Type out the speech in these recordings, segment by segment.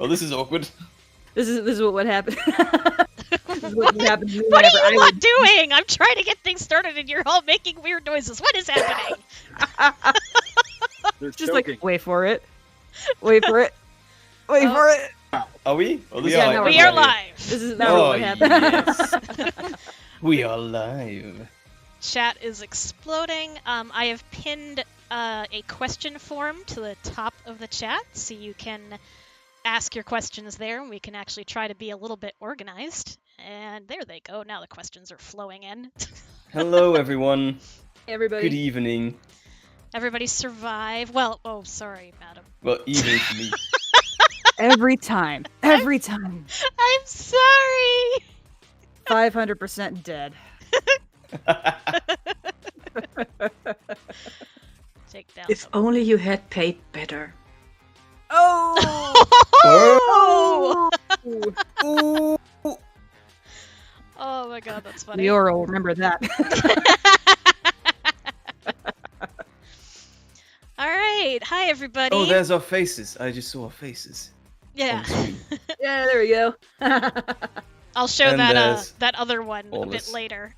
Oh, this is awkward. This is what would happen. This is what would happen to me What whenever are you I lot doing? I'm trying to get things started and you're all making weird noises. What is happening? They're Just choking. like, wait for it. Wait for it. Wait Oh. for it. Are we? Oh, this Yeah, is no, We we're are live. This is never Oh, what happened. yes. We are live. Chat is exploding. I have pinned a question form to the top of the chat, so you can ask your questions there, and we can actually try to be a little bit organized. And there they go. Now the questions are flowing in. Hello, everyone. Everybody. Good evening. Everybody survive. Well, oh, sorry, madam. Well, evening for me. Every time. Every time. I'm sorry. 500% dead. Take down. If only you had paid better. Oh! Oh! Oh my god, that's funny. Leora will remember that. All right, hi everybody. Oh, there's our faces. I just saw our faces. Yeah, Yeah, there we go. I'll show And that there's that other one a bit Aldous. later.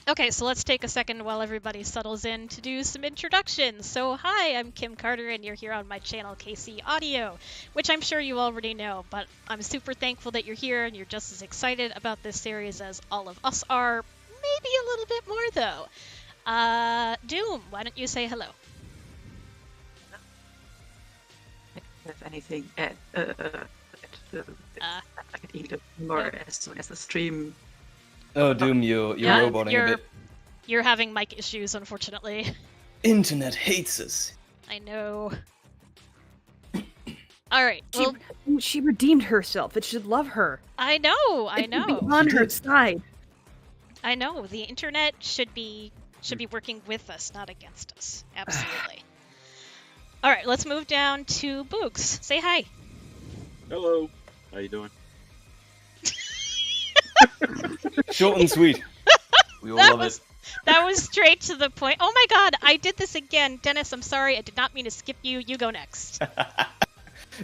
Okay, so let's take a second while everybody settles in to do some introductions. So, hi, I'm Kim Carter, and you're here on my channel, KC Audio, which I'm sure you already know, but I'm super thankful that you're here and you're just as excited about this series as all of us are. Maybe a little bit more, though. Doom, why don't you say hello? Have anything I can eat it more as soon as the stream. Oh, Doom, you're Yeah, roboting a bit. You're having mic issues, unfortunately. Internet hates us. I know. All right. Well, She redeemed herself. It should love her. I know. I It should be know. on her side. I know. The internet should be working with us, not against us. Absolutely. All right. Let's move down to Boogs. Say hi. Hello. How you doing? Short and sweet. We all That love was- it. That was straight to the point. Oh my God! I did this again, Dennis. I'm sorry. I did not mean to skip you. You go next.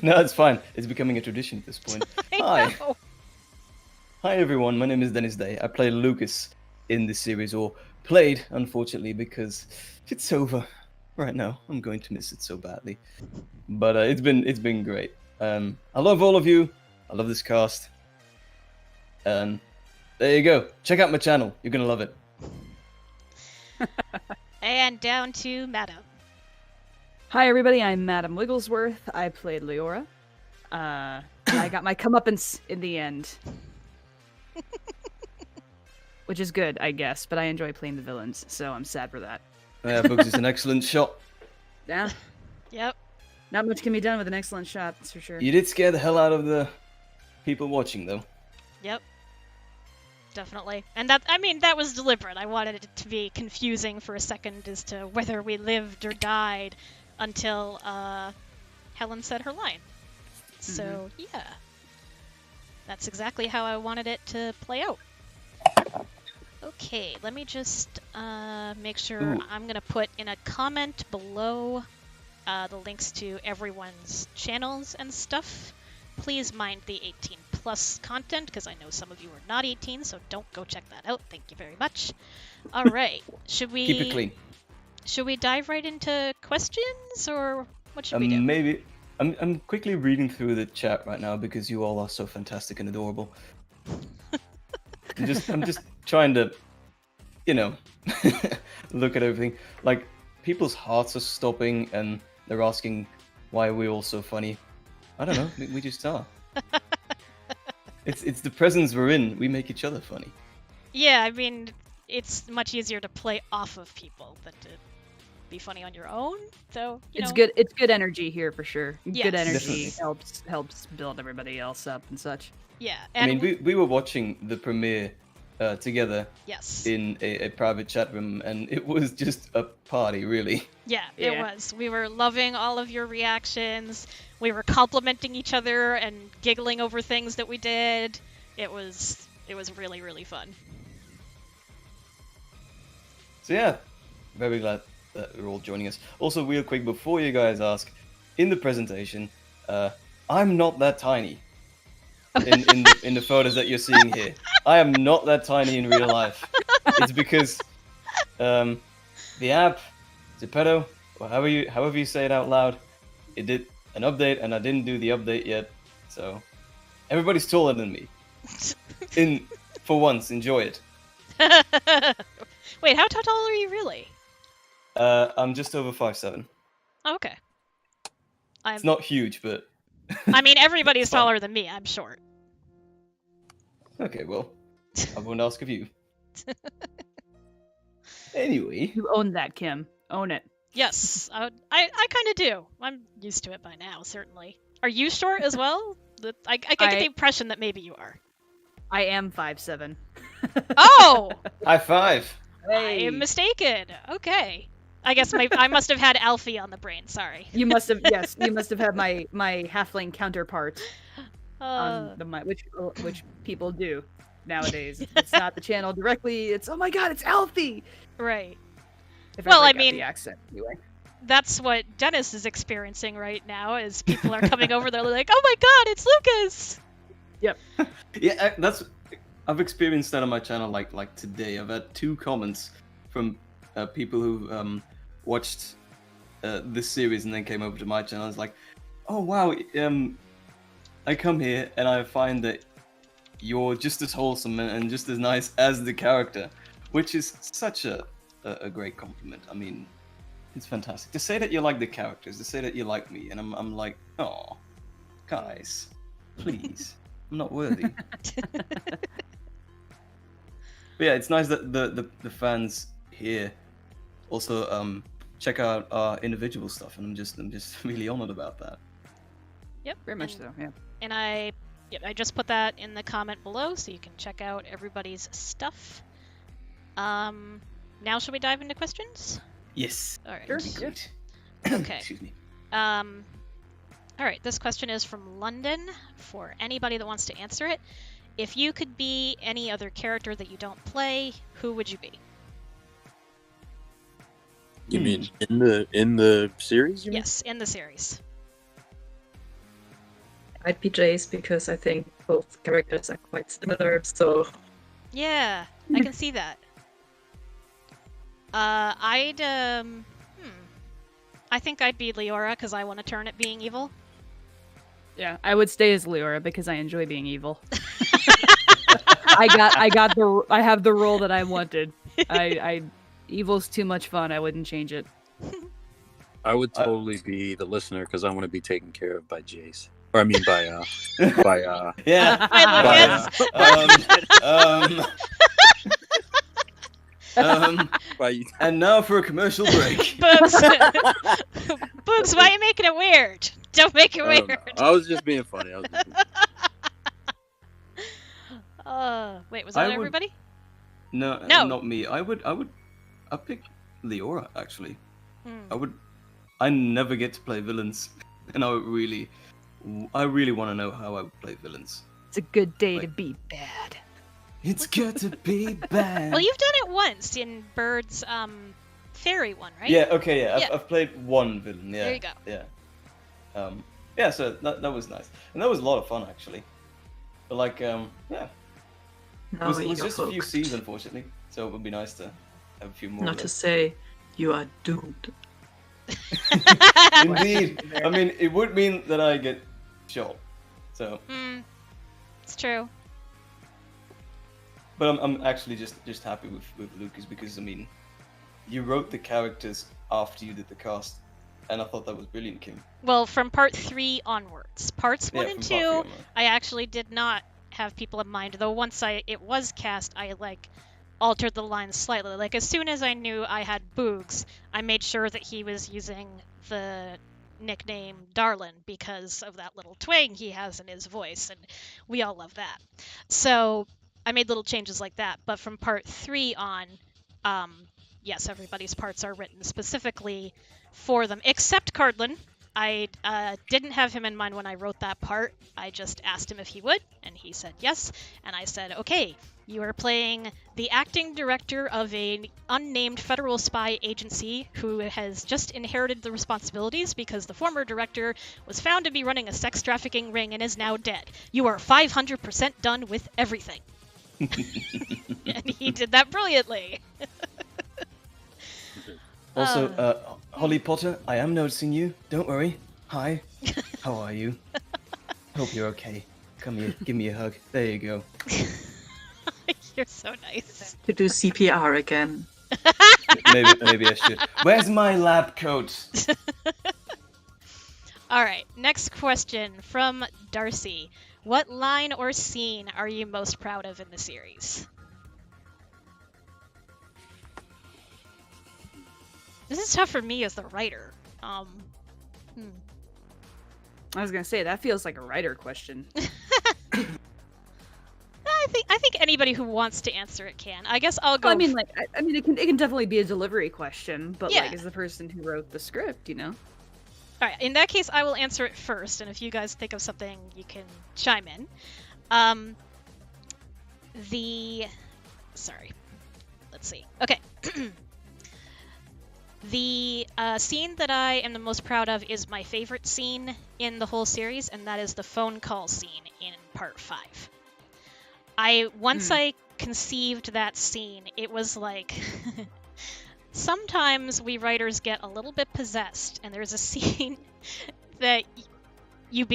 No, it's fine. It's becoming a tradition at this point. I Hi. know. Hi, everyone. My name is Dennis Day. I play Lucas in this series, or played, unfortunately, because it's over right now. I'm going to miss it so badly. But it's been great. I love all of you. I love this cast. And there you go. Check out my channel. You're gonna love it. And down to Madam. Hi, everybody. I'm Madam Wigglesworth. I played Leora. I got my comeuppance in the end. Which is good, I guess, but I enjoy playing the villains, so I'm sad for that. Yeah, Bugs is an excellent shot. Yeah, Yep. not much can be done with an excellent shot, that's for sure. You did scare the hell out of the people watching, though. Yep. Definitely. And that was deliberate. I wanted it to be confusing for a second as to whether we lived or died until Helen said her line. So, yeah. That's exactly how I wanted it to play out. Okay, let me just make sure. Ooh. I'm going to put in a comment below the links to everyone's channels and stuff. Please mind the 18 plus content, because I know some of you are not 18, so don't go check that out. Thank you very much. All right, should we Keep it clean. Should we dive right into questions, or what should we do? Maybe. I'm quickly reading through the chat right now because you all are so fantastic and adorable. I'm just trying to, look at everything. Like, people's hearts are stopping and they're asking why we're all so funny. I don't know. We just are. It's the presence we're in. We make each other funny. Yeah, I mean, it's much easier to play off of people than to be funny on your own. So It's good. It's good energy here for sure. Yes. Good energy Definitely. helps build everybody else up and such. Yeah, I and mean, we were watching the premiere together yes, in a private chat room, and it was just a party, really. yeah, it Yeah. was. We were loving all of your reactions. We were complimenting each other and giggling over things that we did. It was really, really fun. So yeah, very glad that you're all joining us. Also, real quick, before you guys ask, in the presentation, I'm not that tiny. In the photos that you're seeing here, I am not that tiny in real life. It's because the app, Zepeto, or however you say it out loud, it did an update, and I didn't do the update yet. So everybody's taller than me. For once, enjoy it. Wait, how tall are you really? I'm just over 5'7". Okay. It's not huge, but I mean, everybody's It's fine. taller than me. I'm short. okay, well, I won't ask of you. Anyway, You own that, Kim. Own it. Yes, I kind of do. I'm used to it by now, certainly. Are you short as well? I get the impression that maybe you are. I am 5'7". Oh! high five. I am mistaken. Okay. I guess I must have had Alfie on the brain. Sorry. You must have you must have had my halfling counterpart on the mic, which people do nowadays. It's not the channel directly. It's, oh my god, it's Alfie. Right. If Well, ever I got mean, the accent anyway. That's what Dennis is experiencing right now. Is people are coming over there like, oh my god, it's Lucas. Yeah, I've experienced that on my channel. Like today, I've had 2 comments from people who watched this series and then came over to my channel. It's like, oh wow, I come here and I find that you're just as wholesome and just as nice as the character, which is such a great compliment. I mean, it's fantastic to say that you like the characters, to say that you like me, and I'm like, oh, guys, please, I'm not worthy. But yeah, it's nice that the fans here also check out our individual stuff, and I'm just really honored about that. Yep. Very much so. Yeah. And I just put that in the comment below, so you can check out everybody's stuff. Now shall we dive into questions? Yes. All right. Sure. Sweet. Okay. Excuse me. All right. This question is from London. For anybody that wants to answer it, if you could be any other character that you don't play, who would you be? You mean in the series? You mean? Yes, in the series. I'd be Jace because I think both characters are quite similar, so Yeah, I can see that. I think I'd be Leora because I want to turn at being evil. Yeah, I would stay as Leora because I enjoy being evil. I have the role that I wanted. Evil's too much fun. I wouldn't change it. I would totally be the listener because I want to be taken care of by Jace. Or I mean by Yeah. Hi, Lucas. by And now for a commercial break. Boogs. Boogs, why are you making it weird? Don't make it I don't weird. know. I was just being funny. Wait, was I that would- everybody? No, No. not me. I'd pick Leora actually. Hmm. I never get to play villains, and I really want to know how I would play villains. It's a good day to Like- be bad. It's got to be bad. Well, you've done it once in Bird's fairy one, right? Yeah. Okay. Yeah. Yeah. I've played one villain. Yeah. There you go. Yeah. Yeah. So that was nice, and that was a lot of fun actually. But like, yeah, it now was you just are a few hooked. scenes, unfortunately. So it would be nice to have a few more. Not of to those. say you are doomed. Indeed. I mean, it would mean that I get shot. So, It's true. but I'm actually just happy with Lucas because I mean, you wrote the characters after you did the cast, and I thought that was brilliant, Kim. Well, from part 3 onwards. Parts 1 Yeah, and from 2, part three onward. I actually did not have people in mind. Though once it was cast, I altered the lines slightly. Like as soon as I knew I had Boogs, I made sure that he was using the nickname Darlin because of that little twang he has in his voice, and we all love that. So I made little changes like that. But from part 3 on, yes, everybody's parts are written specifically for them, except Cardlin. I didn't have him in mind when I wrote that part. I just asked him if he would, and he said yes. And I said, okay, you are playing the acting director of an unnamed federal spy agency who has just inherited the responsibilities because the former director was found to be running a sex trafficking ring and is now dead. You are 500% done with everything. And he did that brilliantly. Also, Holly Potter, I am noticing you. Don't worry. Hi. How are you? Hope you're okay. Come here, give me a hug. There you go. You're so nice. To do CPR again. Maybe I should. Where's my lab coat? All right, next question from Darcy. What line or scene are you most proud of in the series? This is tough for me as the writer. I was gonna say that feels like a writer question. I think anybody who wants to answer it can. I guess I'll go. Well, I mean, it can definitely be a delivery question, but Yeah. like, as the person who wrote the script, All right, in that case, I will answer it first, and if you guys think of something, you can chime in. Sorry. Let's see. Okay. The scene that I am the most proud of is my favorite scene in the whole series, and that is the phone call scene in Part 5. Once I conceived that scene, it was like... Sometimes we writers get a little bit possessed, and there's a scene that you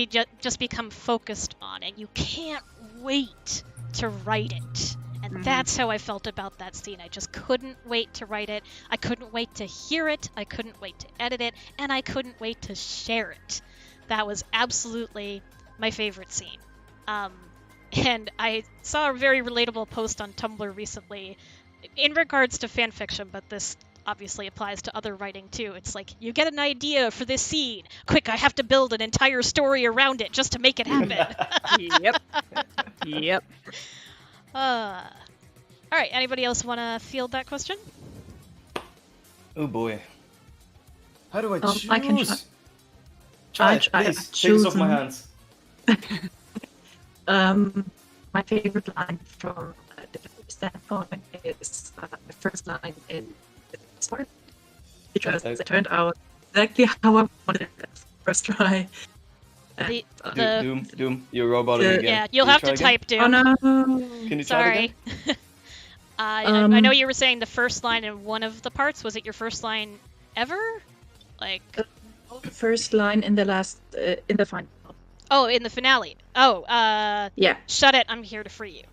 just become focused on, and you can't wait to write it. And that's how I felt about that scene. I just couldn't wait to write it. I couldn't wait to hear it. I couldn't wait to edit it. And I couldn't wait to share it. That was absolutely my favorite scene. And I saw a very relatable post on Tumblr recently in regards to fanfiction, but this obviously applies to other writing too. It's like, you get an idea for this scene. Quick, I have to build an entire story around it just to make it happen. Yep. All right, anybody else want to field that question? Oh boy. How do I choose? I can Try it, please. Take this off my hands. My favorite line from the standpoint is the first line in this part, because it turned out exactly how I wanted it first try. Doom, you're roboting again. Yeah, you'll have to type Doom. Oh no! Can you try it again? I know you were saying the first line in one of the parts. Was it your first line ever? Like The first line in the last, in the final. Oh, in the finale. Oh, Yeah. Shut it, I'm here to free you.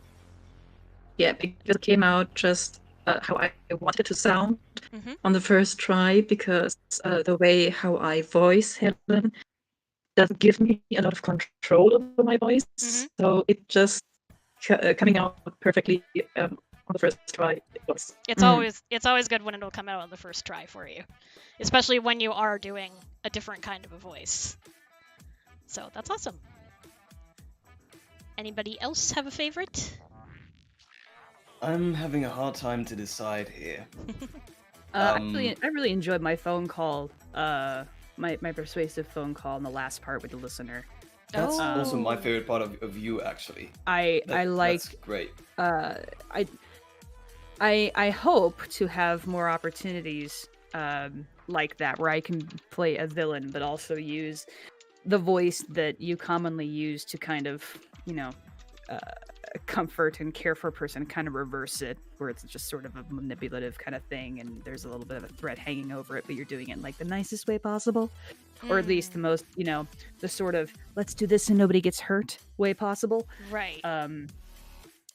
Yeah, because it came out just how I wanted it to sound Mhm. on the first try, because the way how I voice Helen doesn't give me a lot of control over my voice. Mhm. So it just coming out perfectly on the first try. It was. It's always good when it'll come out on the first try for you, especially when you are doing a different kind of a voice. So that's awesome. Anybody else have a favorite? I'm having a hard time to decide here. I really enjoyed my phone call, my persuasive phone call in the last part with the listener. That's also my Oh. favorite part of you, actually. I like. That's great. I hope to have more opportunities like that, where I can play a villain, but also use the voice that you commonly use to kind of, comfort and care for a person, kind of reverse it, where it's just sort of a manipulative kind of thing, and there's a little bit of a threat hanging over it, but you're doing it in like the nicest way possible, or at least the most, the sort of let's do this and nobody gets hurt way possible. Right.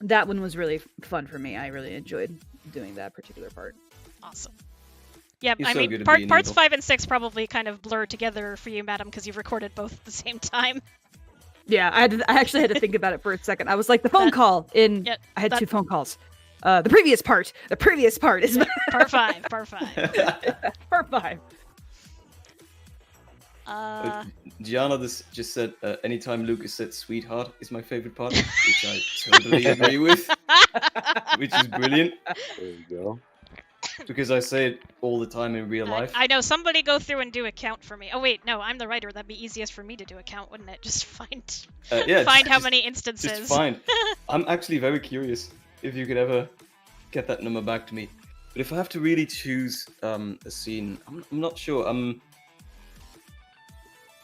That one was really fun for me. I really enjoyed doing that particular part. Awesome. Yeah, You're I so mean, good at being parts evil. 5 and 6 probably kind of blur together for you, madam, because you've recorded both at the same time. Yeah, I actually had to think about it for a second. I was like, the phone call in. Yeah, I had two phone calls. The previous part is Part 5. part 5. Gianna just said, anytime Lucas said sweetheart is my favorite part, which I totally agree with, which is brilliant. There you go. because I say it all the time in real life. I know. Somebody go through and do a count for me. Oh wait, no, I'm the writer. That'd be easiest for me to do a count, wouldn't it? Just find Yeah, find how just- many instances. Just find. I'm actually very curious if you could ever get that number back to me. But if I have to really choose a scene, I'm not sure.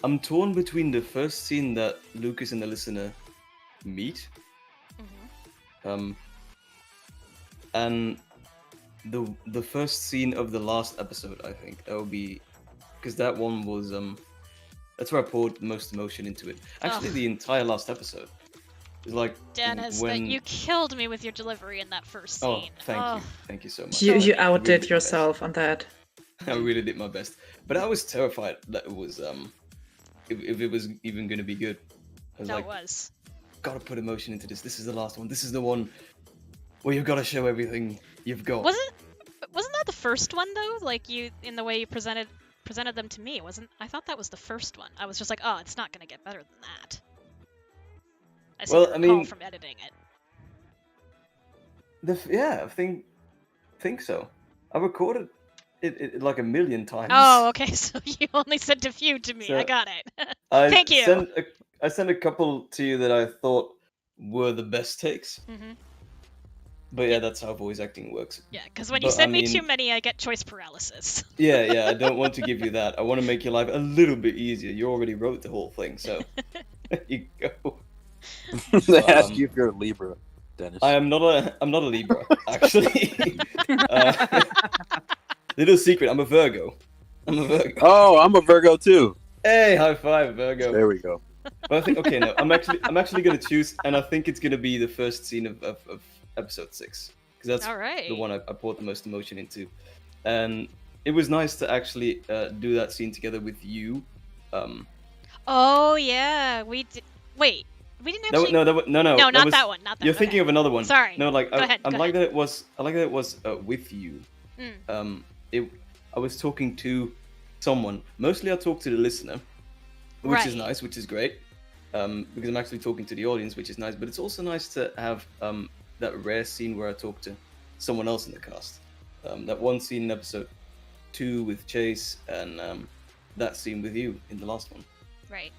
I'm torn between the first scene that Lucas and the listener meet, Mhm. and the first scene of the last episode. I think that would be because that one was that's where I poured the most emotion into it. Actually, Ugh. the entire last episode is like Dennis, when. you killed me with your delivery in that first Oh, scene. thank you so much. You I really outdid did my best. yourself on that. I really did my best, but I was terrified that it was if it was even going to be good. I was No, like, it was. gotta put emotion into this. This is the last one. This is the one where you've got to show everything you've got. Wasn't that the first one though? Like you in the way you presented them to me, I thought that was the first one. I was just like, oh, it's not gonna get better than that. I seem Well, to I recall mean- from editing it. Yeah, I think so. I recorded it like a million times. Oh, okay. So you only sent a few to me. I So- got it. I thank you. I sent a couple to you that I thought were the best takes. Mhm. But yeah, that's how voice acting works. Yeah, because when you But, send I me mean- too many, I get choice paralysis. Yeah, I don't want to give you that. I want to make your life a little bit easier. You already wrote the whole thing, so there you go. They ask Um, you if you're a Libra, Dennis. I'm not a Libra, actually. Little secret, I'm a Virgo. Oh, I'm a Virgo too. Hey, high five, Virgo. There we go. But I think okay, no, I'm actually gonna choose, and I think it's gonna be the first scene of episode 6, because that's All right. the one I poured the most emotion into, and it was nice to actually do that scene together with you. Oh yeah, we did. Wait, we didn't No, actually. no, No, not was, that one. Not that. You're okay. thinking of another one. Sorry. No, like Go ahead, I go like that it was. I like that it was with you. Mm. I was talking to someone. Mostly, I talked to the listener, which is Right. nice, which is great. Because I'm actually talking to the audience, which is nice. But it's also nice to have that rare scene where I talk to someone else in the cast. That one scene in episode 2 with Chase, and that scene with you in the last one. Right.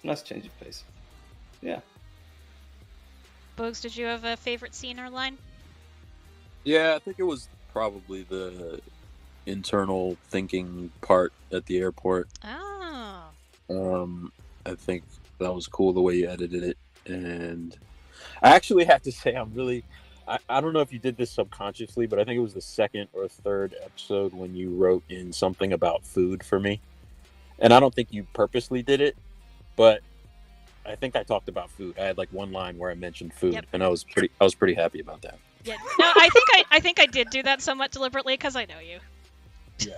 Nice change of pace. Yeah. Bogues, did you have a favorite scene or line? Yeah, I think it was probably the internal thinking part at the airport. Oh. I think that was cool the way you edited it, and I actually have to say I don't know if you did this subconsciously, but I think it was the second or third episode when you wrote in something about food for me, and I don't think you purposely did it, but I think I talked about food. I had like one line where I mentioned food, Yep. and I was pretty happy about that. Yeah. No, I think I did do that somewhat deliberately because I know you. Yeah.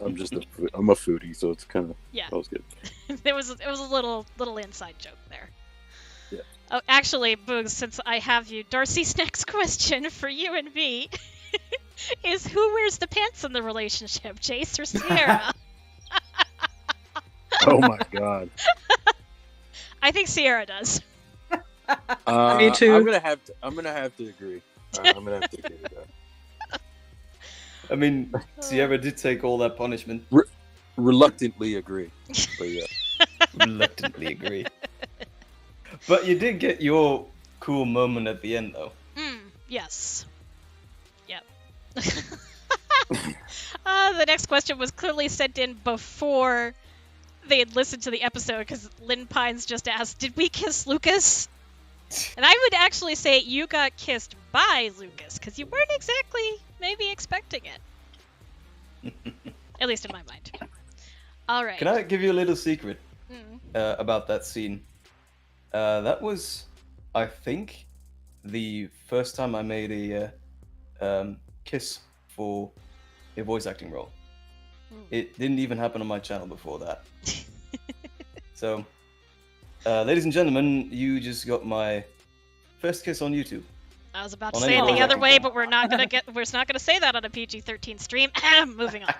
I'm a foodie, so it's kind of Yeah. that was good. It was a little inside joke there. Yeah. Oh, actually, Boogs, since I have you, Darcy's next question for you and me is who wears the pants in the relationship, Chase or Sierra? Oh my god. I think Sierra does. Me too. I'm gonna have to agree. I'm gonna have to agree with that. I mean, Sierra did take all that punishment. Reluctantly agree, but yeah. Reluctantly agree. But you did get your cool moment at the end, though. Yes. Yep. The next question was clearly sent in before they had listened to the episode because Lynn Pines just asked, "Did we kiss Lucas?" And I would actually say you got kissed by Lucas because you weren't exactly maybe expecting it. At least in my mind. All right. Can I give you a little secret Mm. about that scene? That was, I think, the first time I made a kiss for a voice acting role. It didn't even happen on my channel before that. So, ladies and gentlemen, you just got my first kiss on YouTube. I was about to On say it any the other voice way, acting but we're not gonna say that on a PG-13 stream. Moving on.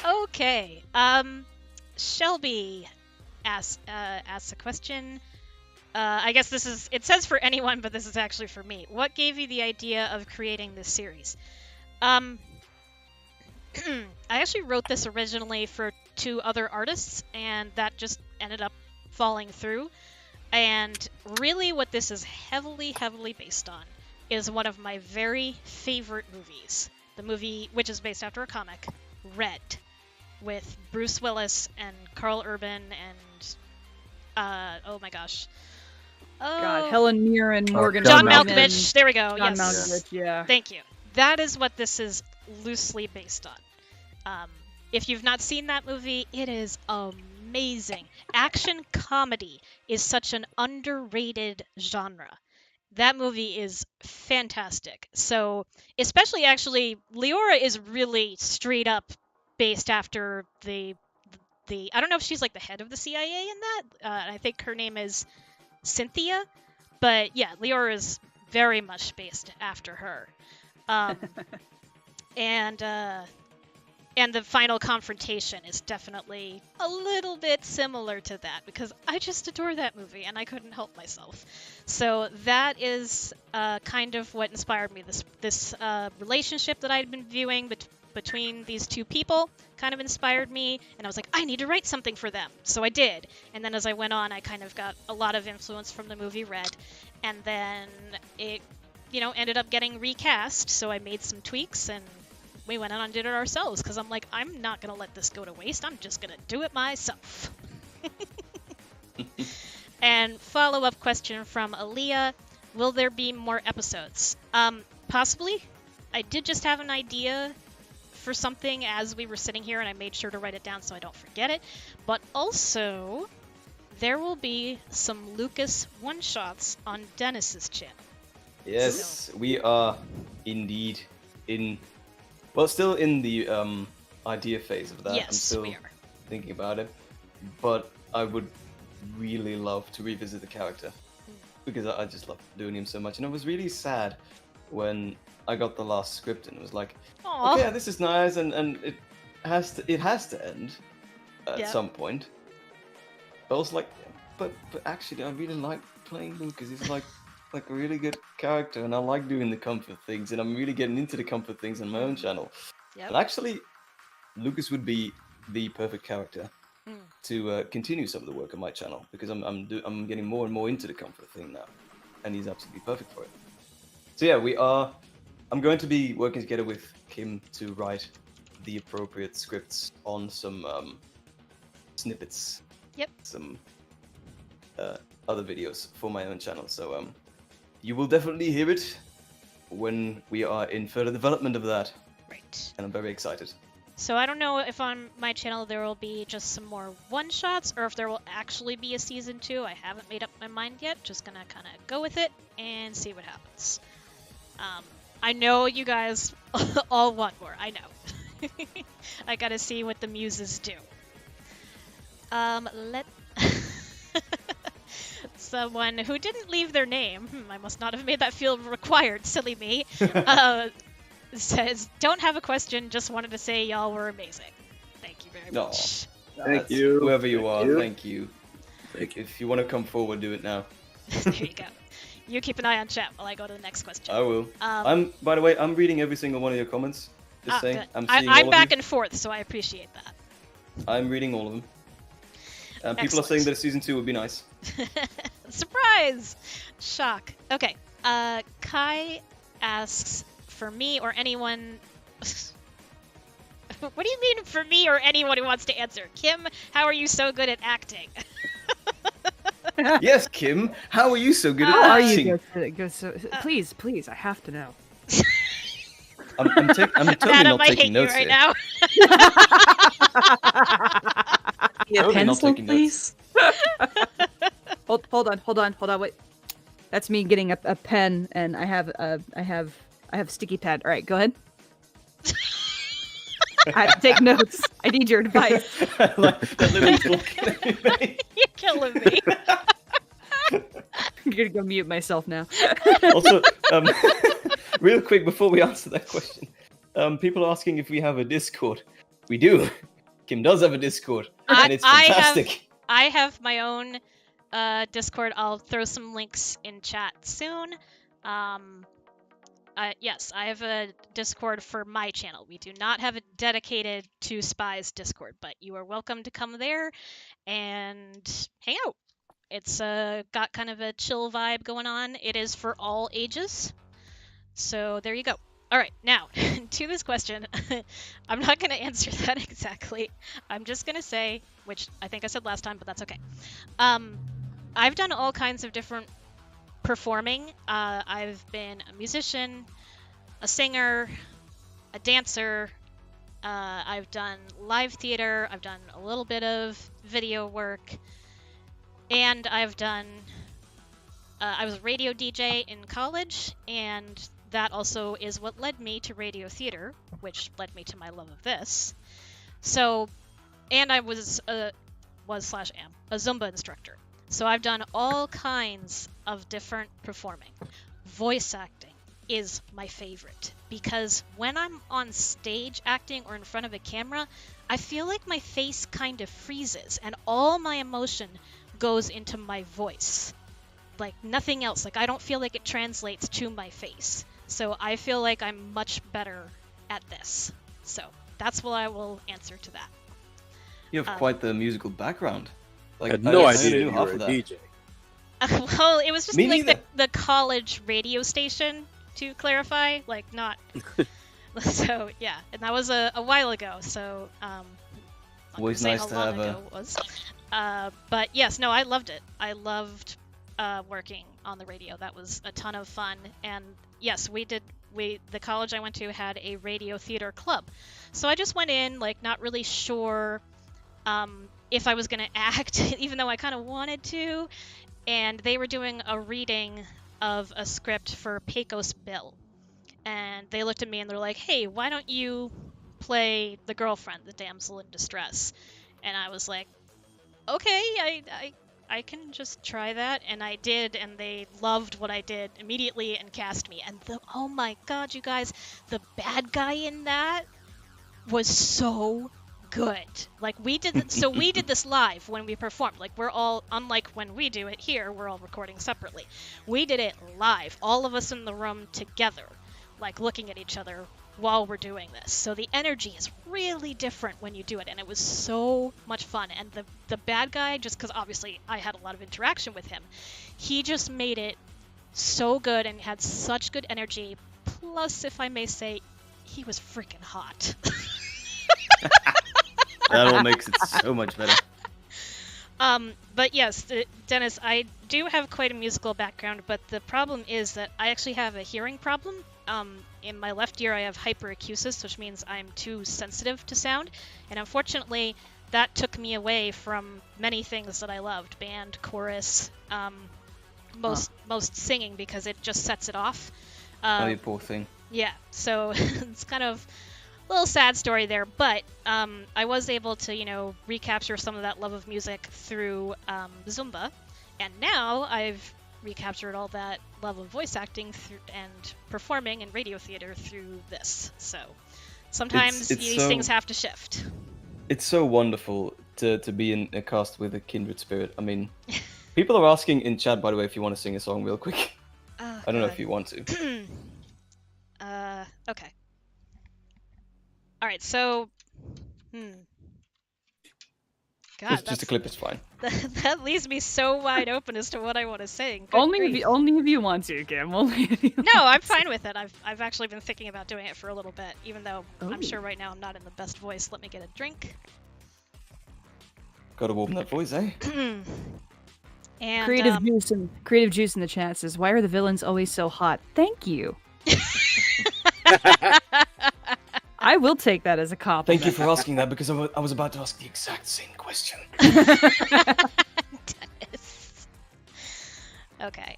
Okay. Shelby asks a question. I guess it says for anyone, but this is actually for me. What gave you the idea of creating this series? I actually wrote this originally for 2 other artists, and that just ended up falling through. And really what this is heavily, heavily based on is one of my very favorite movies. The movie, which is based after a comic, Red, with Bruce Willis and Carl Urban and, oh my gosh. God, Helen Mirren, Morgan John Freeman, Malkovich. There we go. John Yes. Malkovich, yeah. Thank you. That is what this is loosely based on. If you've not seen that movie, it is amazing. Action comedy is such an underrated genre. That movie is fantastic. So, especially actually, Leora is really straight up based after the I don't know if she's like the head of the CIA in that. I think her name is Cynthia. But yeah, Leora is very much based after her. And the final confrontation is definitely a little bit similar to that, because I just adore that movie and I couldn't help myself. So that is kind of what inspired me. This relationship that I'd been viewing between these 2 people kind of inspired me, and I was like, I need to write something for them. So I did. And then as I went on, I kind of got a lot of influence from the movie Red. And then it, ended up getting recast, so I made some tweaks and we went on and did it ourselves, because I'm like, I'm not going to let this go to waste. I'm just going to do it myself. And follow-up question from Aaliyah, will there be more episodes? Possibly. I did just have an idea for something as we were sitting here, and I made sure to write it down so I don't forget it. But also, there will be some Lucas one-shots on Dennis's channel. Yes, we are indeed still in the idea phase of that. Yes, I'm still we are. thinking about it, but I would really love to revisit the character because I just love doing him so much, and I was really sad when I got the last script and it was like, Aww. okay, this is nice, and it has to end at Yep. some point. But I was like, but actually, I really like playing Lucas. He's like a really good character, and I like doing the comfort things, and I'm really getting into the comfort things on my own channel. Yep. And actually, Lucas would be the perfect character to continue some of the work on my channel, because I'm getting more and more into the comfort thing now, and he's absolutely perfect for it. So yeah, I'm going to be working together with Kim to write the appropriate scripts on some snippets. Yep. Some other videos for my own channel. So you will definitely hear it when we are in further development of that. Right. And I'm very excited. So I don't know if on my channel there will be just some more one-shots, or if there will actually be a season 2. I haven't made up my mind yet. Just gonna kind of go with it and see what happens. I know you guys all want more. I know. I gotta see what the muses do. Someone who didn't leave their name, I must not have made that feel required, silly me, says, don't have a question, just wanted to say y'all were amazing. Thank you very much. Thank you. Whoever you Thank are, you. thank you. If you want to come forward, do it now. There you go. You keep an eye on chat while I go to the next question. I will. By the way, I'm reading every single one of your comments. Just saying. Good. I'm seeing I'm all back of you. and forth, so I appreciate that. I'm reading all of them. People are Excellent. saying that a season 2 would be nice. Surprise! Shock. Okay. Kai asks, for me or anyone... What do you mean for me or anyone who wants to answer? Kim, how are you so good at acting? Yes, Kim. How are you so good How at are acting? you? Please, I have to know. I'm totally Adam, not I hate taking you notes right here. now. Yeah, Totally not pencil, taking notes. please. Hold on, wait. That's me getting a pen, and I have sticky pad. All right, go ahead. I have to take notes. I need your advice. Like that little look you made. You're killing me. I'm gonna go mute myself now. Also, real quick before we answer that question, people are asking if we have a Discord. We do. Kim does have a Discord, and it's fantastic. I have my own Discord. I'll throw some links in chat soon. Yes, I have a Discord for my channel. We do not have a dedicated to Spies Discord, but you are welcome to come there and hang out. It's got kind of a chill vibe going on. It is for all ages. So there you go. All right, now to this question. I'm not going to answer that exactly. I'm just going to say, which I think I said last time, but that's okay. I've done all kinds of different performing. I've been a musician, a singer, a dancer. I've done live theater. I've done a little bit of video work. And I've done... I was a radio DJ in college, and that also is what led me to radio theater, which led me to my love of this. So, and I was am a Zumba instructor. So I've done all kinds of different performing. Voice acting is my favorite because when I'm on stage acting or in front of a camera, I feel like my face kind of freezes and all my emotion goes into my voice. Like nothing else. Like I don't feel like it translates to my face. So I feel like I'm much better at this. So that's what I will answer to that. You have quite the musical background. Like, I had no idea knew you were a DJ. Well, it was just Me like neither. the college radio station, to clarify. Like not. So yeah, and that was a while ago. So always nice to have it was. But yes, no, I loved it. I loved working on the radio. That was a ton of fun. And yes, the college I went to had a radio theater club. So I just went in like not really sure if I was going to act, even though I kind of wanted to. And they were doing a reading of a script for Pecos Bill. And they looked at me and they're like, hey, why don't you play the girlfriend, the damsel in distress? And I was like, okay, I can just try that. And I did, and they loved what I did immediately and cast me. And oh my god, you guys, the bad guy in that was so good. Like we did this live when we performed. Like we're all, unlike when we do it here, we're all recording separately. We did it live, all of us in the room together, like looking at each other while we're doing this. So the energy is really different when you do it, and it was so much fun. And the bad guy, just because obviously I had a lot of interaction with him, he just made it so good and had such good energy. Plus, if I may say, he was freaking hot. That all makes it so much better. But yes, Dennis, I do have quite a musical background, but the problem is that I actually have a hearing problem. In my left ear, I have hyperacusis, which means I'm too sensitive to sound. And unfortunately, that took me away from many things that I loved. Band, chorus, most singing, because it just sets it off. Oh, you poor thing. Yeah, so it's kind of a little sad story there, but I was able to, recapture some of that love of music through Zumba, and now I've recaptured all that love of voice acting and performing in radio theater through this. So sometimes these things have to shift. It's so wonderful to be in a cast with a kindred spirit. I mean, people are asking in chat, by the way, if you want to sing a song real quick. Oh, I don't know if you want to. Okay. All right, so, God, Just a clip is fine. That leaves me so wide open as to what I want to sing. Good Only grief. if you want to, Kim. Only if you No, I'm fine with it. I've actually been thinking about doing it for a little bit, even though I'm sure right now I'm not in the best voice. Let me get a drink. Gotta warm that voice, eh? And Creative juice in the chat says, "Why are the villains always so hot?" Thank you. I will take that as a compliment. Thank you for asking that, because I was about to ask the exact same question. Dennis. Okay.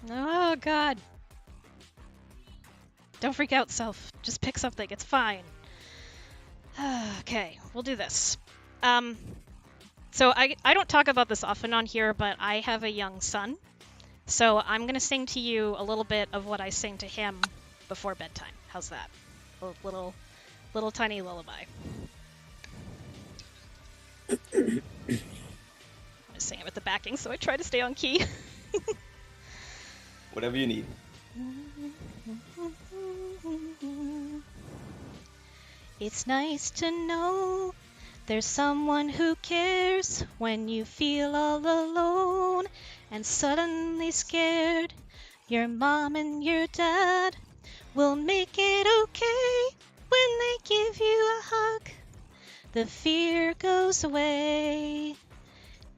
Oh God. Don't freak out, self. Just pick something. It's fine. Okay, we'll do this. So I don't talk about this often on here, but I have a young son. So I'm gonna sing to you a little bit of what I sing to him before bedtime. How's that? A little tiny lullaby. sing it with the backing, so I try to stay on key. Whatever you need. It's nice to know there's someone who cares when you feel all alone and suddenly scared. Your mom and your dad will make it okay when they give you a hug. The fear goes away.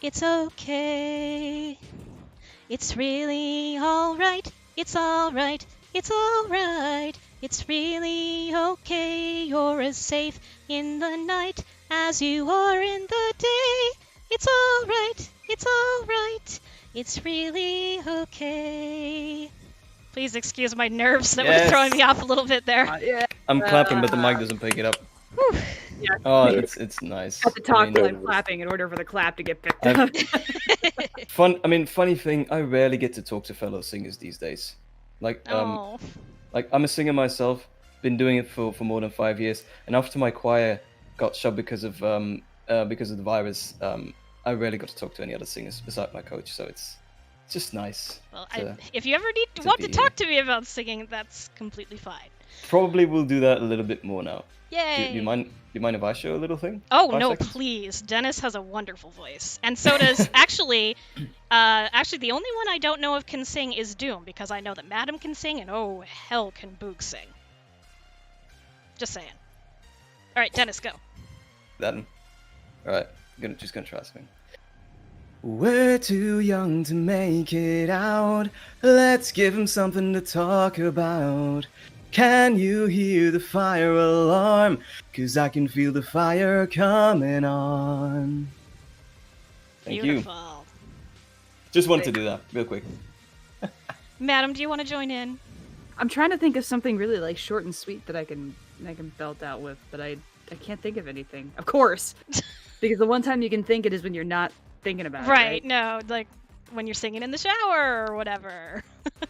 It's okay. It's really alright. It's alright. It's alright. It's really okay. You're as safe in the night as you are in the day. It's alright. It's alright. It's really okay. Please excuse my nerves that were throwing me off a little bit there. Yeah. I'm clapping, but the mic doesn't pick it up. Whew. Yeah. Oh, it's nice. Have to talk I while mean, I'm clapping in order for the clap to get picked up. funny thing, I rarely get to talk to fellow singers these days. Like, Oh. like I'm a singer myself, been doing it for more than 5 years, and after my choir got shut because of the virus, I rarely got to talk to any other singers besides my coach. So it's just nice. Well, to- if you ever to want to be talk to me about singing, that's completely fine. Probably will do that a little bit more now. Yay! Do you mind? Do you mind if I show a little thing? Oh 5 no, seconds? please. Dennis has a wonderful voice, and so does actually. Actually, the only one I don't know if can sing is Doom, because I know that Madam can sing, and oh hell, can Boog sing. Just saying. All right, Dennis, go. That. All right. Just gonna try something. We're too young to make it out. Let's give him something to talk about. Can you hear the fire alarm? 'Cause I can feel the fire coming on. Thank you. Beautiful. Just wanted to do that real quick. Madam, do you want to join in? I'm trying to think of something really like short and sweet that I can belt out with, but I can't think of anything. Of course, because the one time you can think it is when you're not thinking about it. Right? No, like when you're singing in the shower or whatever.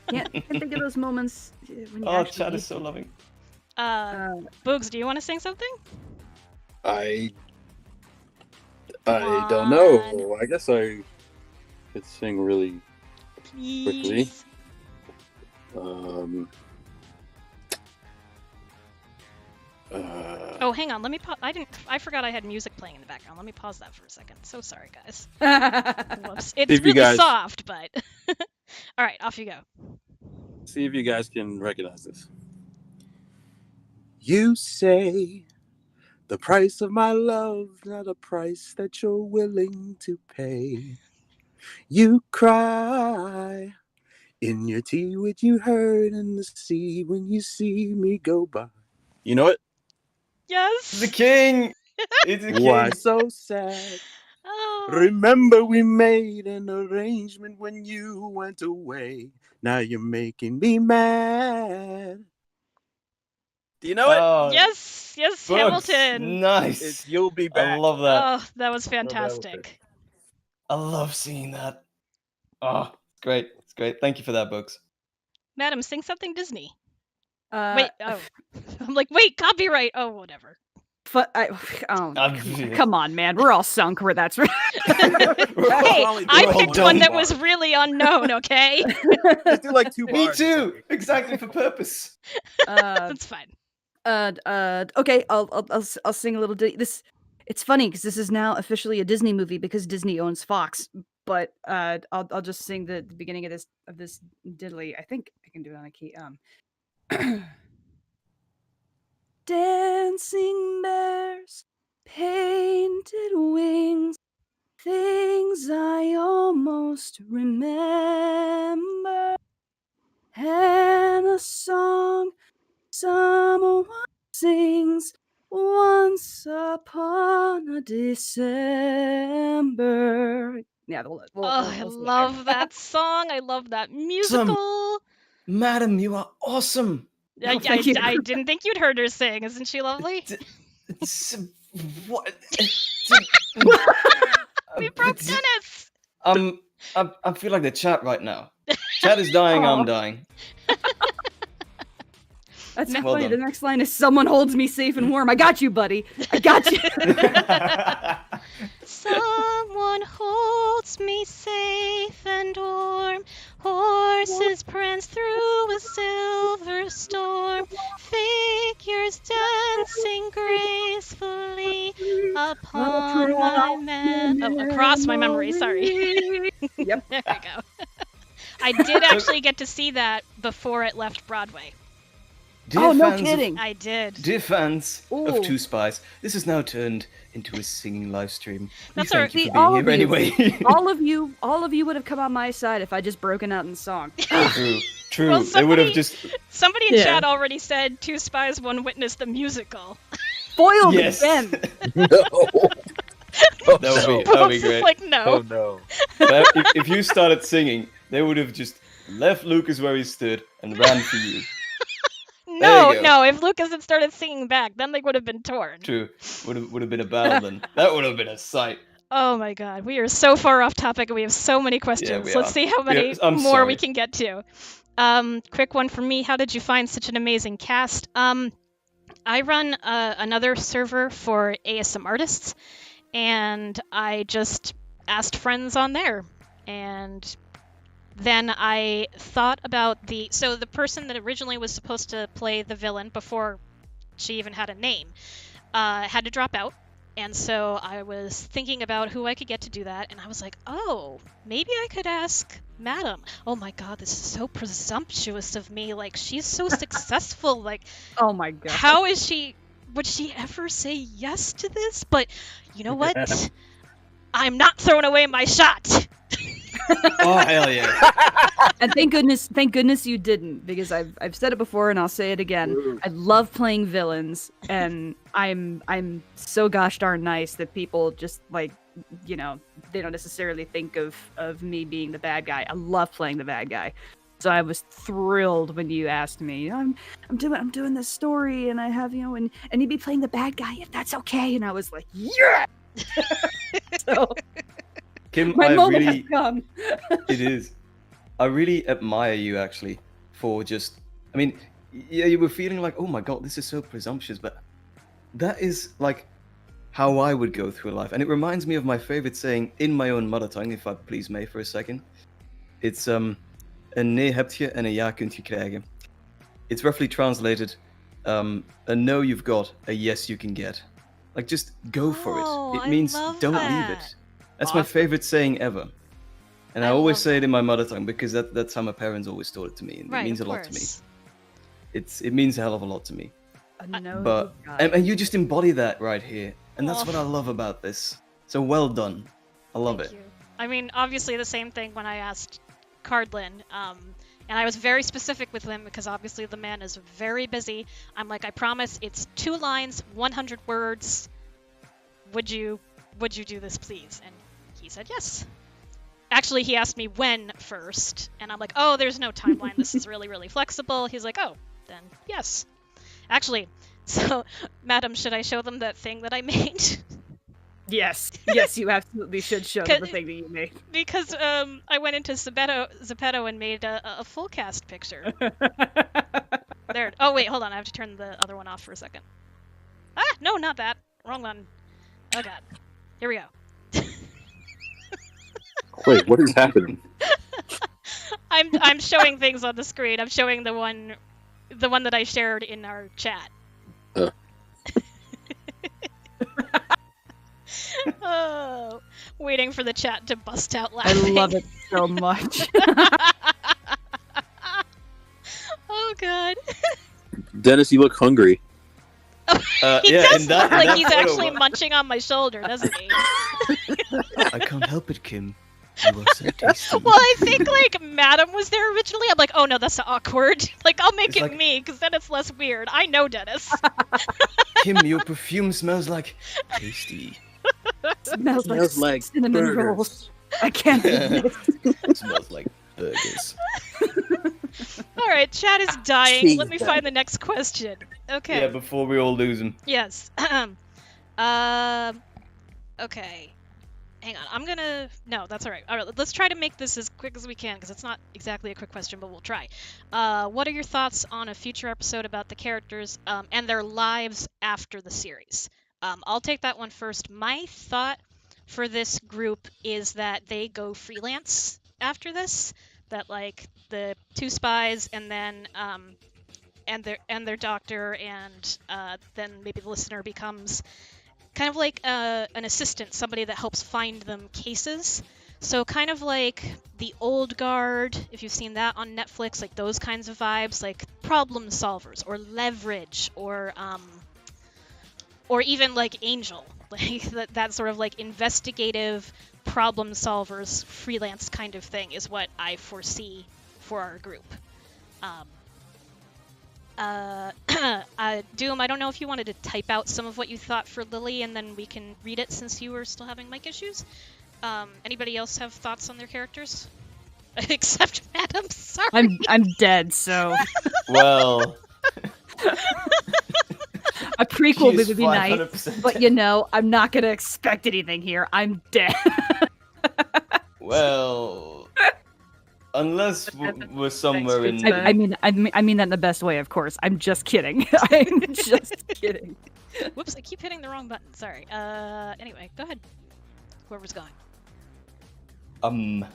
Can't think of those moments when you Oh, actually chat need is so to. loving. Boogs, do you want to sing something? I Come don't know. I guess I could sing really. Please. Oh, hang on. Let me pause. I forgot I had music playing in the background. Let me pause that for a second. So sorry, guys. Whoops. It's If you really guys- soft, but all right, off you go. See if you guys can recognize this. You say the price of my love, not a price that you're willing to pay. You cry in your tea with you heard in the sea when you see me go by. You know it? Yes. The king. It's the king. Why so sad? Oh. Remember we made an arrangement when you went away. Now you're making me mad. Do you know it? Oh, Yes. Yes, Bugs, Hamilton. Nice. It's You'll Be Back. I love that. Oh, that was that was fantastic. I love seeing that. Oh, it's great. It's great. Thank you for that, Books. Madam, sing something Disney. Uh, Wait. Oh. I'm like, wait, copyright. Oh, whatever. Come on, man. We're all sunk where that's right. Hey, Molly, I we're all picked done one that bars. was really unknown. Okay. Just do like 2 Me bars. too. Exactly for purpose. That's fine. Okay, I'll sing a little ditty. It's funny because this is now officially a Disney movie because Disney owns Fox. But I'll just sing the beginning of this diddly. I think I can do it on a key. Dancing bears, painted wings, things I almost remember, and a song someone sings once upon a December. Yeah, Oh, I love that song. I love that musical. Madam, you are awesome. I thank you. didn't think you'd heard her sing. Isn't she lovely? What? We broke Dennis. I feel like the chat right now. Chat is dying. Aw. I'm dying. That's Well funny. done. The next line is "Someone holds me safe and warm." I got you, buddy. I got you. someone holds me safe and warm. Horses prance through a silver storm. Figures dancing gracefully upon across my memory. Sorry. Yep. There we go. I did actually get to see that before it left Broadway. Dear Oh, no fans of- kidding. I did. Dear fans Ooh. of Two Spies, this is now turned into a singing live stream. We That's thank all you right. for All being of here you. anyway. all of you would have come on my side if I just broken out in song. True. Well, They would have just Somebody in Yeah. chat already said Two Spies, One Witness, the musical. Foiled yes. again. No. That would be Bob's great. like, no. Oh no. But if you started singing, they would have just left Lucas where he stood and ran for you. No, you go. no. If Lucas had started singing back, then they would have been torn. True. Would have been a battle then. That would have been a sight. Oh my god, we are so far off topic and we have so many questions. we Let's are. see how many I'm more we sorry. can get to. Quick one for me. How did you find such an amazing cast? I run another server for ASM artists, and I just asked friends on there. And then I thought about the person that originally was supposed to play the villain before she even had a name had to drop out. And so I was thinking about who I could get to do that, and I was like, oh, maybe I could ask Madam. Oh my god, this is so presumptuous of me. Like, she's so successful. Like, Oh my god. how is she... Would she ever say yes to this? But you know what? I'm not throwing away my shot. Oh hell yeah! And thank goodness you didn't, because I've said it before and I'll say it again. I love playing villains, and I'm so gosh darn nice that people just like, you know, they don't necessarily think of me being the bad guy. I love playing the bad guy. So I was thrilled when you asked me, I'm doing this story, and I have, you know, and you'd be playing the bad guy if that's okay. And I was like, yeah. So Kim, my I moment really, has come. it is. I really admire you actually for just. I mean, yeah, you were feeling like, oh my god, this is so presumptuous, but that is like how I would go through life, and it reminds me of my favorite saying in my own mother tongue, if I please may for a second. It's een nee heb je en een ja kunt je krijgen. It's roughly translated, a no you've got, a yes you can get. Like, just go for Oh, it. It I means love don't that. leave it. That's my Awesome. favorite saying ever. And I I always love say it in my mother tongue because that's how my parents always taught it to me. And Right, it means a of lot to me. course. It means a hell of a lot to me. No, But God. and you just embody that right here. And that's Oh. what I love about this. So well done. I love Thank it. you. I mean, obviously the same thing when I asked Cardlin, and I was very specific with him because obviously the man is very busy. I'm like, I promise it's 2 lines, 100 words. Would you do this, please? And he said yes. Actually, he asked me when first, and I'm like, oh, there's no timeline. This is really, really flexible. He's like, oh, then yes. Actually, so, Madam, should I show them that thing that I made? Yes, you absolutely should show them the thing that you made. Because I went into Zepeto and made a full cast picture. There. Oh wait, hold on. I have to turn the other one off for a second. Ah, no, not that. Wrong one. Oh god. Here we go. Wait, what is happening? I'm showing things on the screen. I'm showing the one that I shared in our chat. Oh, waiting for the chat to bust out I laughing. love it so much. Oh god. Dennis, you look hungry. He yeah, does in that- look in like that he's photo- actually munching on my shoulder, doesn't he? I can't help it, Kim. You are so tasty. Well, I think like Madam was there originally. I'm like, oh no, that's awkward. Like, I'll make It's it like- me, because then it's less weird. I know Dennis. Kim, your perfume smells like tasty. Smells Smells like cinnamon burgers. rolls. I can't believe it. It smells like burgers. All right, chat is dying. Cheese Let me then. find the next question. Okay. Yeah, before we all lose him. Yes. Okay. Hang on. I'm gonna. No, that's all right. All right. Let's try to make this as quick as we can because it's not exactly a quick question, but we'll try. What are your thoughts on a future episode about the characters and their lives after the series? I'll take that one first. My thought for this group is that they go freelance after this. That like the 2 spies and then and their doctor and then maybe the listener becomes kind of like an assistant, somebody that helps find them cases. So kind of like The Old Guard, if you've seen that on Netflix, like those kinds of vibes, like problem solvers or Leverage or even like Angel, like that sort of like investigative problem solvers freelance kind of thing is what I foresee for our group. Doom, I don't know if you wanted to type out some of what you thought for Lily, and then we can read it since you were still having mic issues. Anybody else have thoughts on their characters? Except Madam, sorry. I'm dead, so Well, a prequel she is would be nice. 500% But you know, I'm not gonna expect anything here. I'm dead. well, unless we're somewhere in. I mean that in the best way, of course. I'm just kidding. I'm just kidding. Whoops, I keep hitting the wrong button. Sorry. Anyway, go ahead. Whoever's going. I'm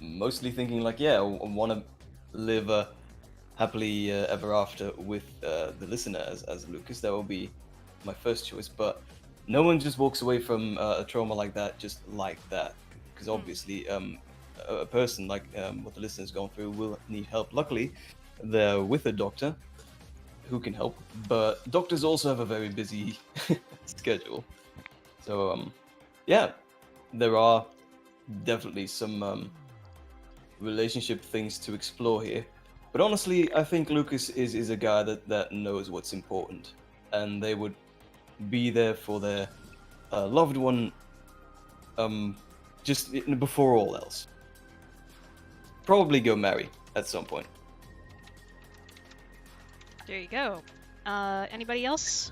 mostly thinking like, yeah, I want to live happily ever after with the listener as Lucas. That will be my first choice. But no one just walks away from a trauma like that just like that, because obviously a person like what the listener's gone through will need help. Luckily, they're with a doctor who can help, but doctors also have a very busy schedule. So yeah, there are definitely some relationship things to explore here. But honestly, I think Lucas is a guy that knows what's important, and they would be there for their loved one just before all else. Probably go marry at some point. There you go. Anybody else?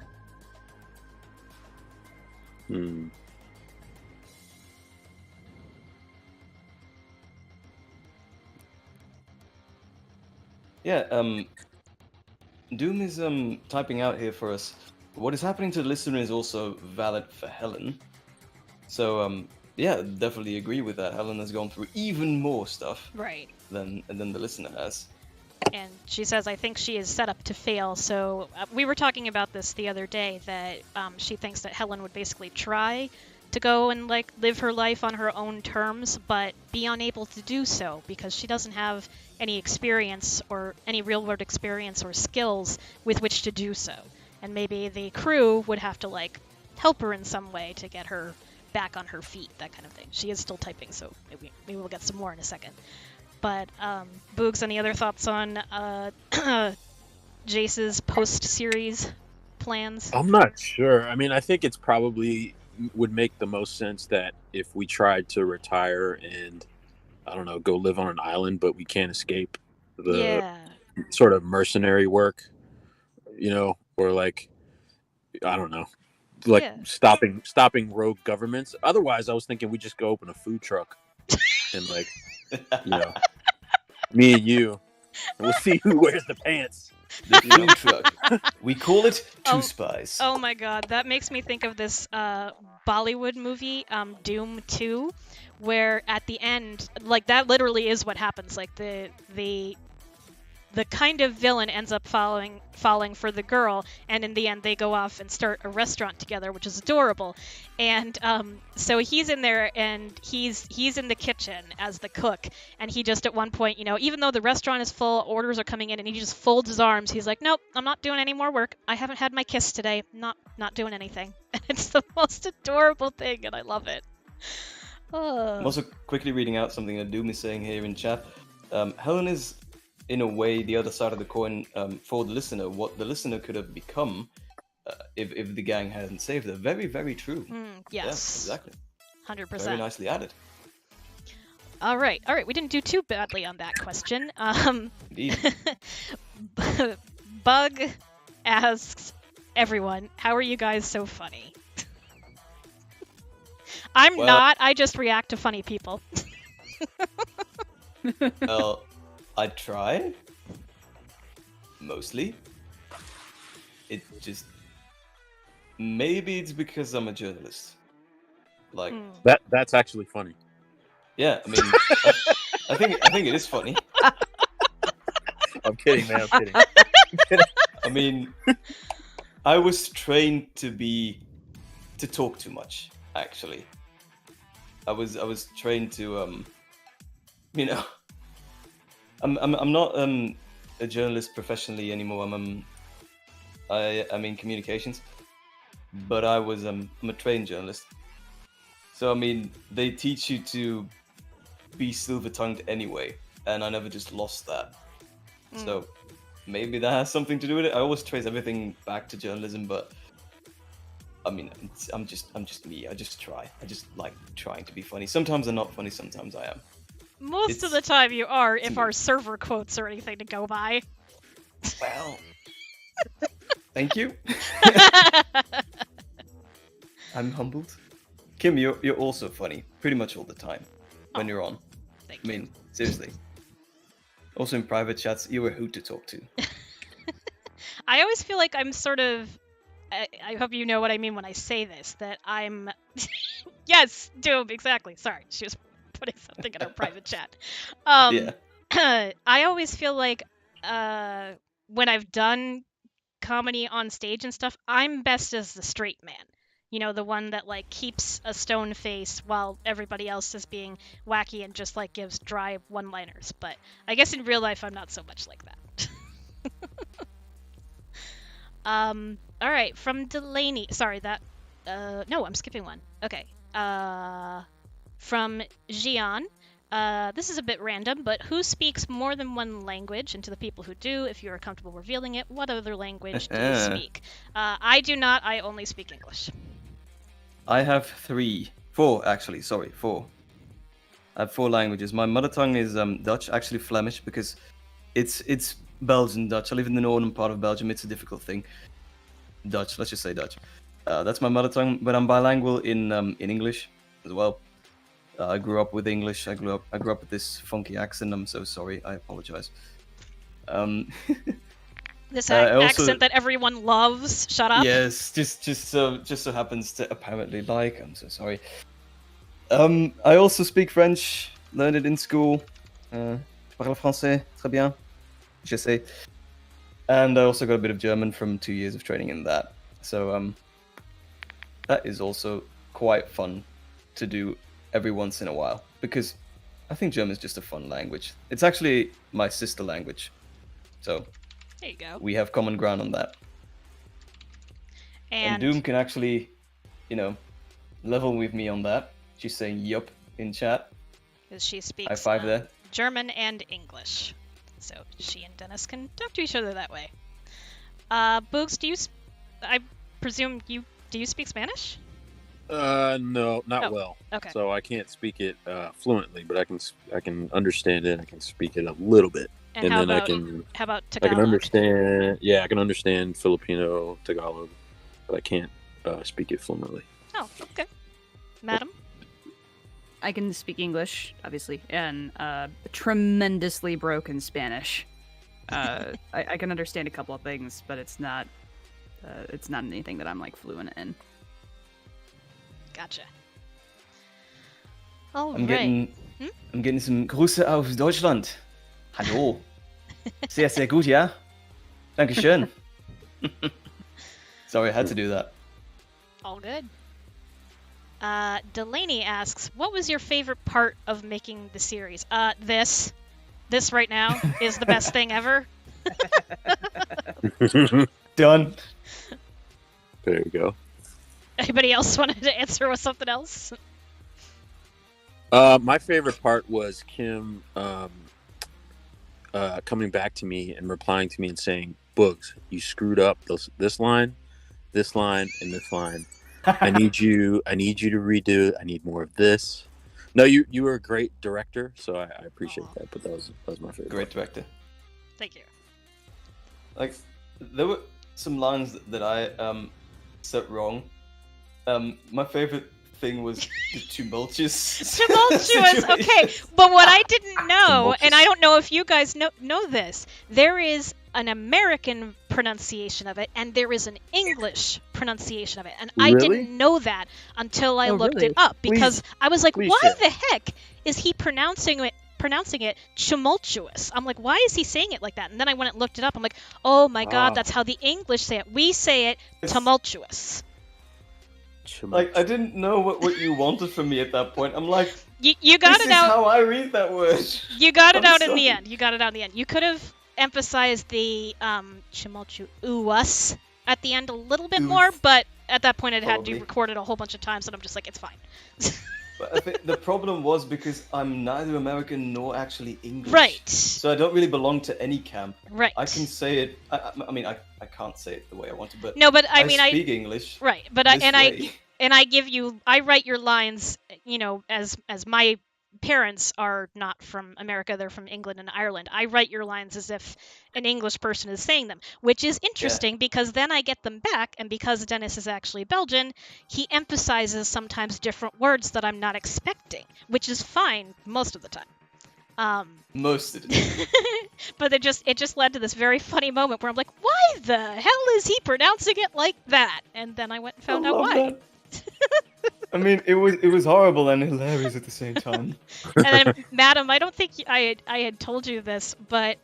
Yeah, Doom is typing out here for us. What is happening to the listener is also valid for Helen. So yeah, definitely agree with that. Helen has gone through even more stuff Right. than the listener has. And she says, I think she is set up to fail. So we were talking about this the other day, that she thinks that Helen would basically try to go and like live her life on her own terms, but be unable to do so because she doesn't have any experience or any real world experience or skills with which to do so. And maybe the crew would have to like help her in some way to get her back on her feet, that kind of thing. She is still typing, so maybe we'll get some more in a second. But Boogs, any other thoughts on Jace's post-series plans? I'm not sure. I mean, I think it's probably would make the most sense that if we tried to retire and, I don't know, go live on an island, but we can't escape the sort of mercenary work, you know, or like, I don't know, like stopping rogue governments. Otherwise, I was thinking we just go open a food truck and like, you know, me and you, and we'll see who wears the pants. The food truck. We call it Two Spies. Oh my god, that makes me think of this Bollywood movie, Doom 2, where at the end, like that literally is what happens. Like the kind of villain ends up falling for the girl, and in the end they go off and start a restaurant together, which is adorable. And so he's in there, and he's in the kitchen as the cook, and he just at one point, you know, even though the restaurant is full, orders are coming in, and he just folds his arms. He's like, nope, I'm not doing any more work. I haven't had my kiss today. Not doing anything. And it's the most adorable thing, and I love it. I'm also quickly reading out something that Doom is saying here in chat. Helen is, in a way, the other side of the coin for the listener. What the listener could have become if the gang hadn't saved her. Very, very true. Yes. Yeah, exactly. 100%. Very nicely added. All right. We didn't do too badly on that question. Indeed. Bug asks everyone, how are you guys so funny? I'm not. I just react to funny people. Well, I try. Mostly. It just maybe it's because I'm a journalist. Like, That's actually funny. yeah, I mean, I think it is funny. I'm kidding, man. I'm kidding. I mean, I was trained to talk too much. Actually, I was trained to you know, I'm not a journalist professionally anymore. I'm in communications, but I'm a trained journalist. So I mean, they teach you to be silver-tongued anyway, and I never just lost that. So maybe that has something to do with it. I always trace everything back to journalism, but I mean, I'm just me. I just like trying to be funny. Sometimes I'm not funny. Sometimes I am. Most of the time you are, if our server quotes are anything to go by. Well, thank you. I'm humbled. Kim, you're also funny, pretty much all the time when you're on. Thank I mean, seriously. Also in private chats, you're a hoot to talk to. I always feel like I'm sort of. I hope you know what I mean when I say this. That I'm. Yes, Doom, exactly. Sorry, she was putting something in our private chat. Yeah. I always feel like when I've done comedy on stage and stuff, I'm best as the straight man. You know, the one that like keeps a stone face while everybody else is being wacky and just like gives dry one-liners. But I guess in real life, I'm not so much like that. All right, from Delaney. Sorry, that. No, I'm skipping one. Okay. From Jian. This is a bit random, but who speaks more than one language? And to the people who do, if you are comfortable revealing it, what other language do you speak? I do not. I only speak English. I have four actually. Sorry, four. I have 4 languages. My mother tongue is Dutch, actually Flemish, because it's Belgian Dutch. I live in the northern part of Belgium. It's a difficult thing. Dutch, let's just say Dutch. That's my mother tongue, but I'm bilingual in English as well. I grew up with English. I grew up with this funky accent. I'm so sorry. I apologize. This also- accent that everyone loves. Shut up. Yes, just so happens to apparently like. I'm so sorry. I also speak French. Learned it in school. Je parle français très bien. Je sais. And I also got a bit of German from 2 years of training in that. So that is also quite fun to do every once in a while, because I think German is just a fun language. It's actually my sister language. So There you go. we have common ground on that. And Doom can actually, level with me on that. She's saying yup in chat. Because she speaks High five there. German and English. So she and Dennis can talk to each other that way. Boogs, I presume do you speak Spanish? No, not Oh, well. okay. So I can't speak it fluently, but I can understand it. I can speak it a little bit, And how then about, I can Tagalog? I can understand. Yeah, I can understand Filipino, Tagalog, but I can't speak it fluently. Oh, okay. Madam? I can speak English, obviously, and tremendously broken Spanish. I can understand a couple of things, but it's not anything that I'm like fluent in. Gotcha. All I'm right. getting some Grüße aus Deutschland. Hallo. Sehr, sehr gut, ja? Dankeschön. Sorry, I had to do that. All good. Delaney asks, what was your favorite part of making the series? This right now is the best thing ever. Done. There you go. Anybody else wanted to answer with something else? My favorite part was Kim coming back to me and replying to me and saying, "Boogs, you screwed up this line, and this line. I need you to redo it. I need more of this." No, you were a great director, so I appreciate that. But that was my favorite. Great director. Thank you. Like, there were some lines that I said wrong. My favorite thing was the tumultuous. Tumultuous. Okay, but what I didn't know, and I don't know if you guys know this, there is an American pronunciation of it, and there is an English pronunciation of it. And I Really? didn't know that until I Oh, looked really? it up, because I was like, please why share. the heck is he pronouncing it tumultuous? I'm like, why is he saying it like that? And then I went and looked it up. I'm like, oh my god, Ah. that's how the English say it. We say it It's- tumultuous. Like, I didn't know what you wanted from me at that point. I'm like, You got this it is out. how I read that word. You got it I'm out in the sorry. end. You got it out in the end. You could have emphasized the tumultuous at the end a little bit more, Oof. but at that point it had to Probably. be recorded a whole bunch of times, and I'm just like, it's fine. But I think the problem was because I'm neither American nor actually English. Right. So I don't really belong to any camp. Right. I can say it. I mean, I can't say it the way I want to, but No, but I speak English. right, but this I way. give you, I write your lines, as my parents are not from America, they're from England and Ireland. I write your lines as if an English person is saying them, which is interesting because then I get them back, and because Dennis is actually Belgian, he emphasizes sometimes different words that I'm not expecting, which is fine most of the time. Most of it. But it just led to this very funny moment where I'm like, why the hell is he pronouncing it like that? And then I went and found I out love why. that. I mean, it was horrible and hilarious at the same time. And then, Madam, I don't think I had told you this, but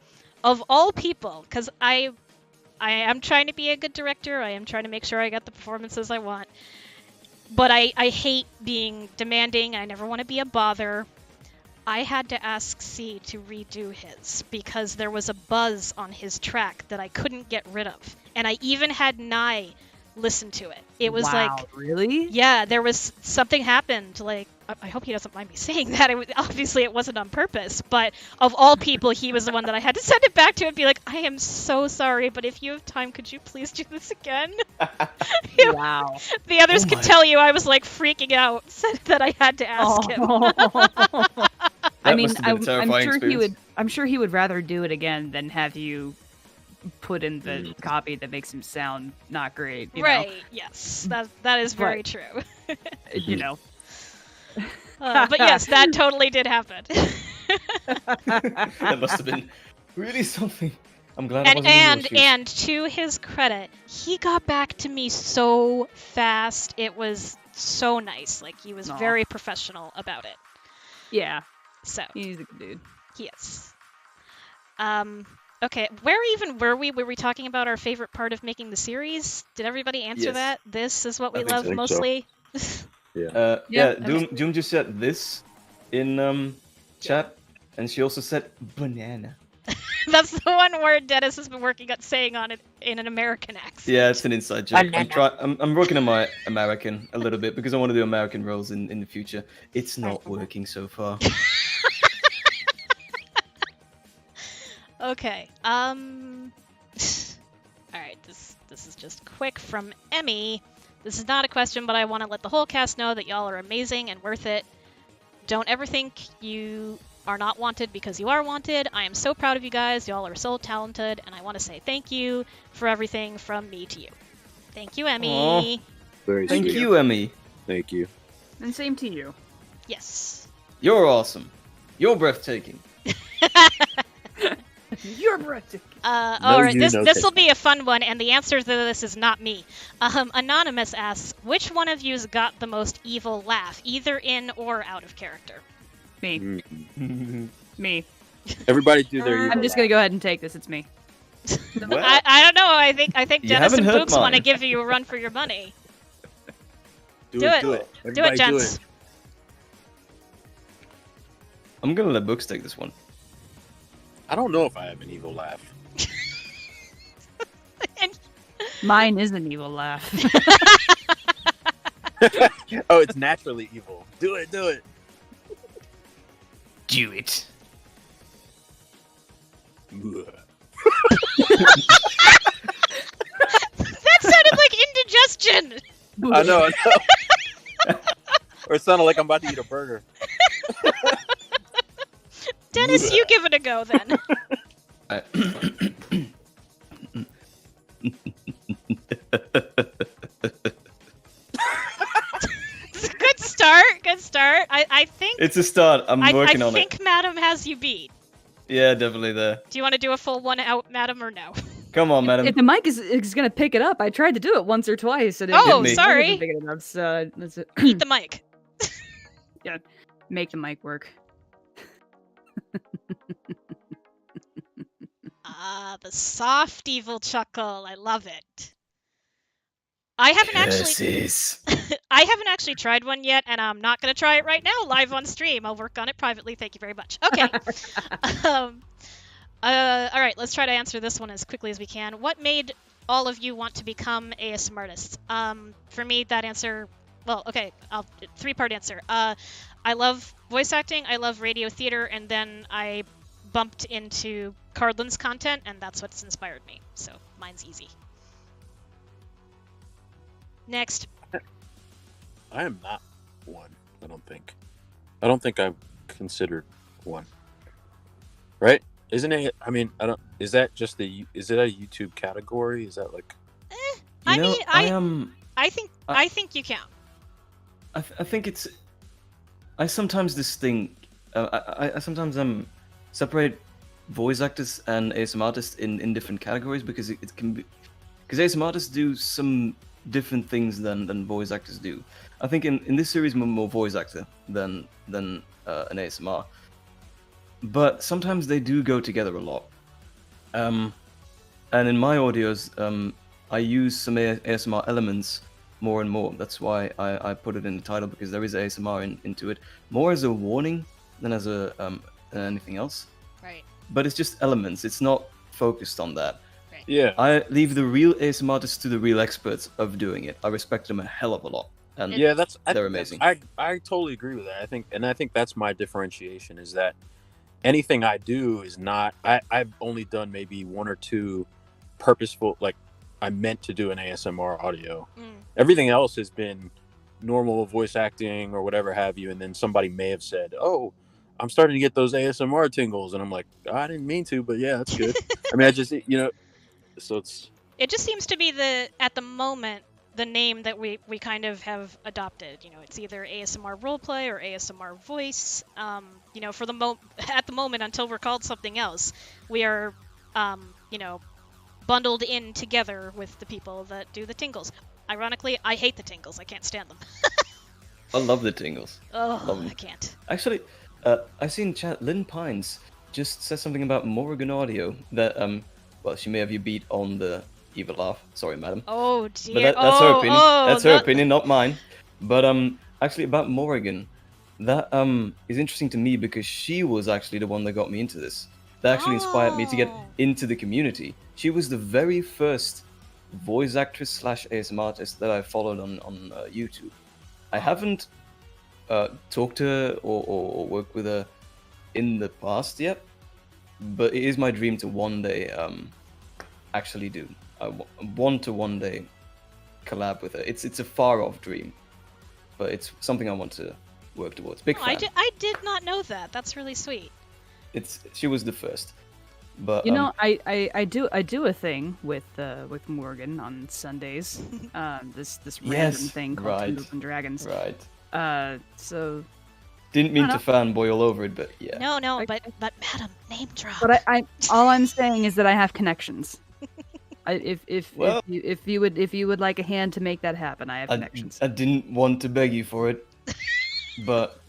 of all people, because I am trying to be a good director, I am trying to make sure I got the performances I want, but I hate being demanding, I never want to be a bother. I had to ask C to redo his because there was a buzz on his track that I couldn't get rid of. And I even had Nye listen to it. It was wow, like, really? yeah, there was something happened. Like, I hope he doesn't mind me saying that. Obviously, it wasn't on purpose. But of all people, he was the one that I had to send it back to and be like, I am so sorry, but if you have time, could you please do this again? Wow. The others Oh could my- tell you I was like freaking out, said that I had to ask him. I That mean, must have been a I'm terrifying sure he experience. would. I'm sure he would rather do it again than have you put in the copy that makes him sound not great. You Right, yes. That is very But- true. know? You know. But yes, that totally did happen. That must have been really something. I'm glad I wasn't in your shoes. And to his credit, he got back to me so fast. It was so nice. Like, he was Aw. very professional about it. Yeah, So, he's a good dude. yes. Okay, where even were we? Were we talking about our favorite part of making the series? Did everybody answer Yes. that? This is what we I think love so. mostly? Yeah, Yeah, Doom just said this in chat, and she also said banana. That's the one word Dennis has been working on saying on it in an American accent. Yeah, it's an inside joke. Banana. I'm working on my American a little bit because I want to do American roles in the future. It's not working so far. Okay. All right. This is just quick from Emmy. This is not a question, but I want to let the whole cast know that y'all are amazing and worth it. Don't ever think you are not wanted because you are wanted. I am so proud of you guys. Y'all are so talented, and I want to say thank you for everything from me to you. Thank you, Emmy. Very Thank sweet. you, Emmy. Thank you. And same to you. Yes. You're awesome. You're breathtaking. You're breathtaking. All right, you, this no will taking. be a fun one, and the answer to this is not me. Anonymous asks, which one of you's got the most evil laugh, either in or out of character? Me. Mm. Me. Everybody do their. I'm just gonna go ahead and take this. It's me. Well, I don't know. I think You Dennis haven't and heard Books want to mine. give you a run for your money. do do it. it. Do it. Do Everybody it, gents. I'm gonna let Books take this one. I don't know if I have an evil laugh. Mine is an evil laugh. Oh, it's naturally evil. Do it. Do it. Do it. That sounded like indigestion. I know. Or it sounded like I'm about to eat a burger. Dennis, you give it a go then. I- It's a good start. Good start. I think It's a start. I'm working I on think it. Madam has you beat. Yeah, definitely there. Do you want to do a full one out, Madam, or no? Come on, madam. If the mic is gonna pick it up, I tried to do it once or twice. And Oh, me. sorry. Pick it up, so Eat the mic. make the mic work. Ah, the soft evil chuckle. I love it. I haven't Curses. I haven't actually tried one yet, and I'm not going to try it right now live on stream. I'll work on it privately. Thank you very much. Okay. All right, let's try to answer this one as quickly as we can. What made all of you want to become ASM artists? For me, that answer, well, okay, three-part answer. I love voice acting, I love radio theater, and then I bumped into Cardlin's content, and that's what's inspired me. So mine's easy. Next. I am not one. I don't think. I don't think I've considered one. Right? Isn't it? I mean, I don't. Is that just the? Is it a YouTube category? Is that like? I mean, I I think you count. I think it's. I sometimes distinct. I sometimes separate voice actors and ASM artists in different categories because it can be because ASM artists do some different things than voice actors do. I think in this series I'm more voice actor than an ASMR. But sometimes they do go together a lot. And in my audios, I use some ASMR elements more and more. That's why I put it in the title, because there is ASMR into it, more as a warning than as a anything else. Right. But it's just elements. It's not focused on that. Yeah. I leave the real ASMR artists to the real experts of doing it. I respect them a hell of a lot. And Yeah, they're amazing. I totally agree with that. I think that's my differentiation, is that anything I do is not. I've only done maybe one or two purposeful, like I meant to do an ASMR audio. Everything else has been normal voice acting or whatever have you, and then somebody may have said, "Oh, I'm starting to get those ASMR tingles," and I'm like, oh, I didn't mean to, but yeah, that's good. I mean, I just so it's. It just seems to be at the moment the name that we kind of have adopted. It's either ASMR roleplay or ASMR voice. For at the moment, until we're called something else, we are, bundled in together with the people that do the tingles. Ironically, I hate the tingles. I can't stand them. I love the tingles. Oh, I can't. Actually, I see in chat Lynn Pines just said something about Morrigan Audio that well, she may have you beat on the evil laugh. Sorry, madam. Oh dear. But that's her opinion. That's her opinion, not mine. But actually about Morrigan, that is interesting to me because she was actually the one that got me into this. That actually inspired me to get into the community. She was the very first voice actress / ASM artist that I followed on YouTube. I haven't talked to her or worked with her in the past yet, but it is my dream to one day actually do. I want to one day collab with her. It's a far off dream, but it's something I want to work towards. Big fan. I did not know that. That's really sweet. She was the first, but I do a thing with Morgan on Sundays. This random thing called Tumbles and Dragons. Right. So. Didn't mean to fanboy all over it, but yeah. No, but madam, name drop. But all I'm saying is that I have connections. If you would like a hand to make that happen, I have connections. I didn't want to beg you for it, but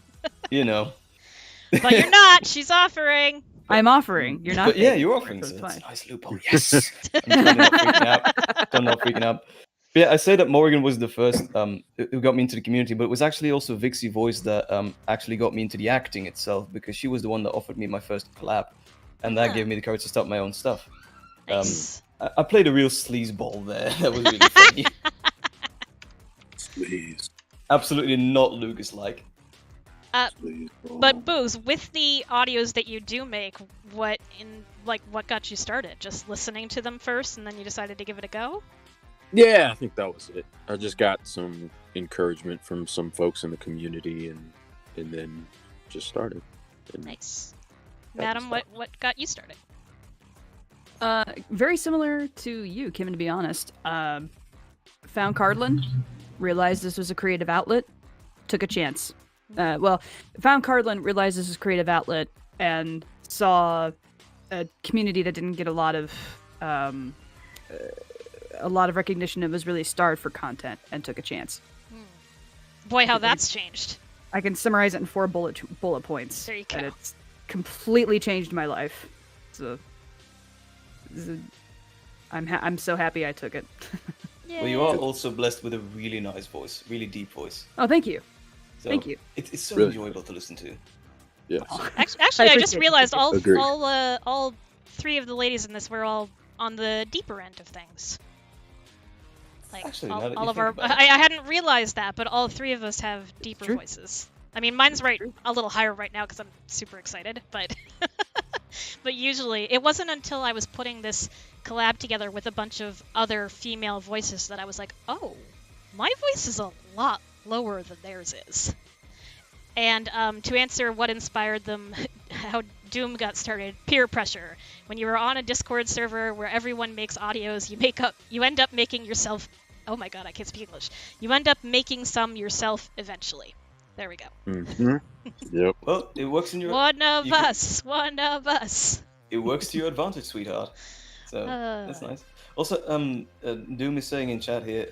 But you're not. She's offering. I'm offering. You're not. But yeah, you're offering. So it's a nice loophole. Yes. I'm not freaking out. But yeah, I say that Morrigan was the first who got me into the community, but it was actually also Vixie Voice that actually got me into the acting itself, because she was the one that offered me my first collab, and that gave me the courage to start my own stuff. Nice. I played a real sleazeball there. That was really funny. Please. Absolutely not Lucas-like. But Booze, with the audios that you do make, what got you started? Just listening to them first, and then you decided to give it a go? Yeah, I think that was it. I just got some encouragement from some folks in the community, and then just started. Nice. Madam, what got you started? Very similar to you, Kim, to be honest. Found Cardlin, realized this was a creative outlet, took a chance. Found Cardlin, realized this was a creative outlet, and saw a community that didn't get a lot of a lot of recognition. It was really starved for content and took a chance. Boy, how that's changed. I can summarize it in 4 bullet points. There you go. And it's completely changed my life. So, I'm so happy I took it. Well, you are also blessed with a really nice voice, really deep voice. Oh, thank you. So Thank you. It's so Really? enjoyable to listen to. Yes. Actually, I just appreciate it. realized Agreed. all 3 of the ladies in this were all on the deeper end of things. Like Actually, now that all you of think our, about it. I hadn't realized that, but all 3 of us have deeper true. voices. I mean, mine's right a little higher right now because I'm super excited, but but usually it wasn't until I was putting this collab together with a bunch of other female voices that I was like, oh, my voice is a lot lower than theirs is. And to answer what inspired them, how Doom got started, peer pressure. When you are on a Discord server where everyone makes audios, you end up making yourself. Oh my god, I can't speak English. You end up making some yourself eventually. There we go. Mm-hmm. Yep. Well, it works in your. One of you can- us. It works to your advantage, sweetheart. So that's nice. Also, Doom is saying in chat here,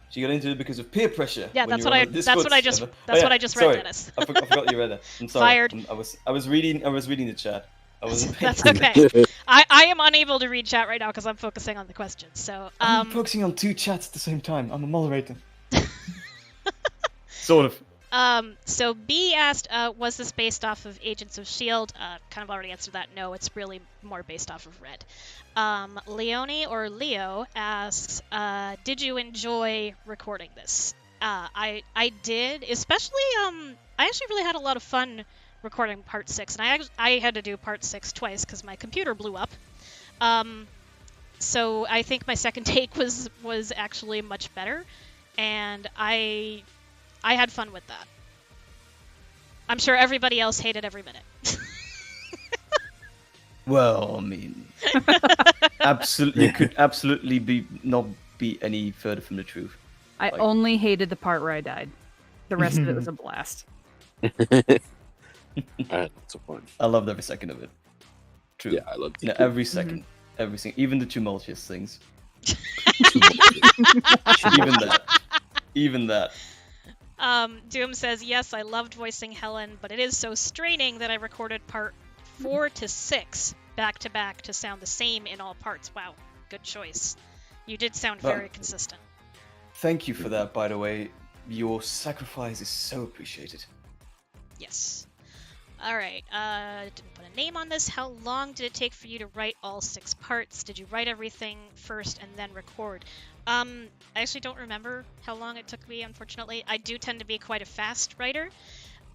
she got into it because of peer pressure. Yeah, when that's you what were I. on the That's Discord what I just. server. That's Oh, what yeah, I just sorry. read, Dennis. I forgot you read that. I'm sorry. Fired. I was reading the chat. I wasn't. paying That's okay. I am unable to read chat right now because I'm focusing on the questions. So I'm focusing on 2 chats at the same time. I'm a moderator. Sort of. So B asked, was this based off of Agents of S.H.I.E.L.D.? Kind of already answered that. No, it's really more based off of Red. Leonie or Leo asks, did you enjoy recording this? I did, especially, I actually really had a lot of fun recording part 6, and I had to do part 6 twice because my computer blew up. So I think my second take was actually much better, and I had fun with that. I'm sure everybody else hated every minute. Well, I mean, absolutely, could absolutely not be any further from the truth. I Like- only hated the part where I died. The rest of it was a blast. I had lots of fun. I loved every second of it. True. Yeah, I loved You know, it. every second, everything, even the tumultuous things. Even that. Doom says, yes, I loved voicing Helen, but it is so straining that I recorded part 4 to 6 back to back to sound the same in all parts. Wow, good choice. You did sound very consistent. Thank you for that, by the way. Your sacrifice is so appreciated. Yes. Alright, didn't put a name on this. How long did it take for you to write all 6 parts? Did you write everything first and then record? I actually don't remember how long it took me, unfortunately. I do tend to be quite a fast writer.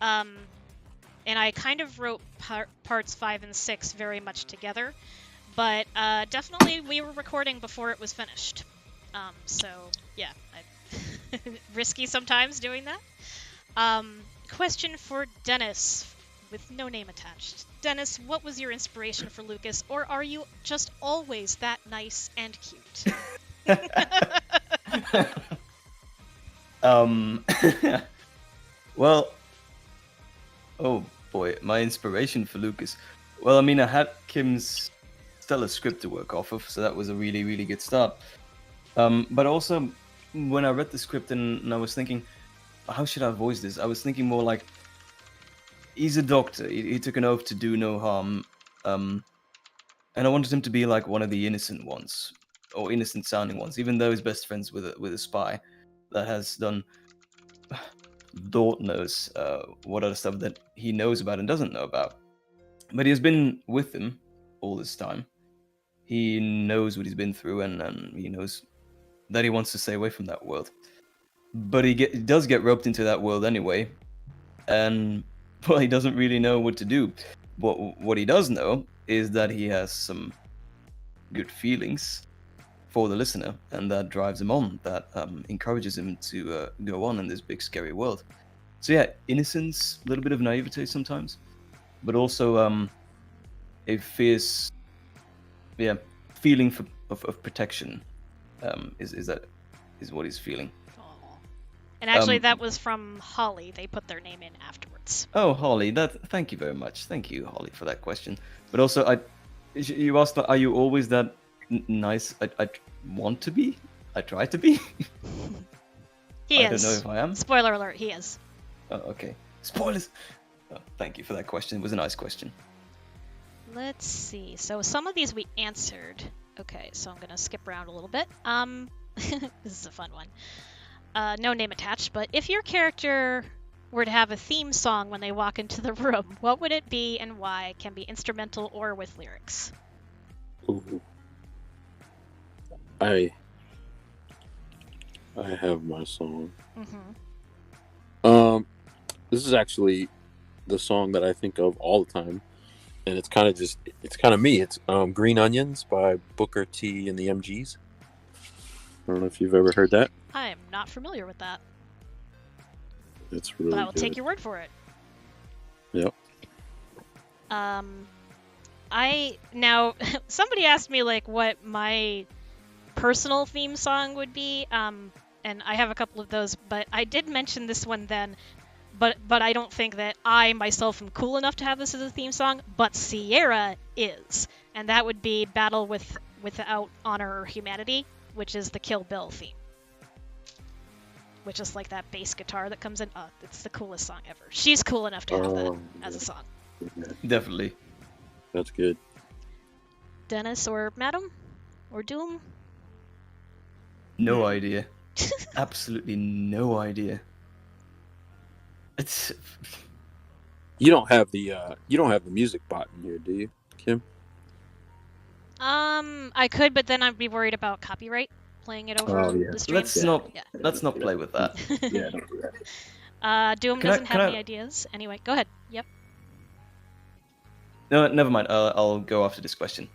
And I kind of wrote parts 5 and 6 very much together. But definitely we were recording before it was finished. So, yeah. Risky sometimes doing that. Question for Dennis, with no name attached. Dennis, what was your inspiration for Lucas, or are you just always that nice and cute? Well, oh boy, my inspiration for Lucas. Well, I mean, I had Kim's stellar script to work off of, so that was a really, really good start. But also, when I read the script and I was thinking, how should I voice this? I was thinking more like, he's a doctor. He took an oath to do no harm. And I wanted him to be like one of the innocent ones, or innocent sounding ones, even though he's best friends with a spy that has done Lord knows what other stuff that he knows about and doesn't know about. But he has been with him all this time. He knows what he's been through, and he knows that he wants to stay away from that world. But he does get roped into that world anyway, and well, he doesn't really know what to do. What he does know is that he has some good feelings for the listener, and that drives him on, that encourages him to go on in this big scary world. So yeah, innocence, a little bit of naivete sometimes, but also a fierce, feeling of protection is what he's feeling. Aw. And actually, that was from Holly. They put their name in afterwards. Oh, Holly, thank you very much. Thank you, Holly, for that question. But also, you asked, are you always that nice. I want to be. I try to be. He I is. don't know if I am. Spoiler alert, he is. Oh, okay. Spoilers. Oh, thank you for that question. It was a nice question. Let's see. So some of these we answered. Okay, so I'm gonna skip around a little bit. This is a fun one. No name attached, but if your character were to have a theme song when they walk into the room, what would it be and why? Can be instrumental or with lyrics. Ooh. I have my song. Mm-hmm. This is actually the song that I think of all the time, and it's kind of me. It's "Green Onions" by Booker T and the MGs. I don't know if you've ever heard that. I am not familiar with that, It's really but I will good. take your word for it. Yep. Now somebody asked me like what my personal theme song would be, and I have a couple of those, but I did mention this one then, but I don't think that I myself am cool enough to have this as a theme song, but Sierra is, and that would be Battle Without Honor or Humanity, which is the Kill Bill theme. Which is like that bass guitar that comes in. Oh, it's the coolest song ever. She's cool enough to have that as a song. Definitely. That's good. Dennis or Madam? Or Doom? No idea. Absolutely no idea. It's You don't have the music bot in here, do you, Kim? I could, but then I'd be worried about copyright playing it over Oh, yeah. the stream. let's not play with that. Yeah, don't do that. Doom Can I- doesn't can have I- any ideas. Anyway, go ahead. Yep. No, never mind. I'll go after this question.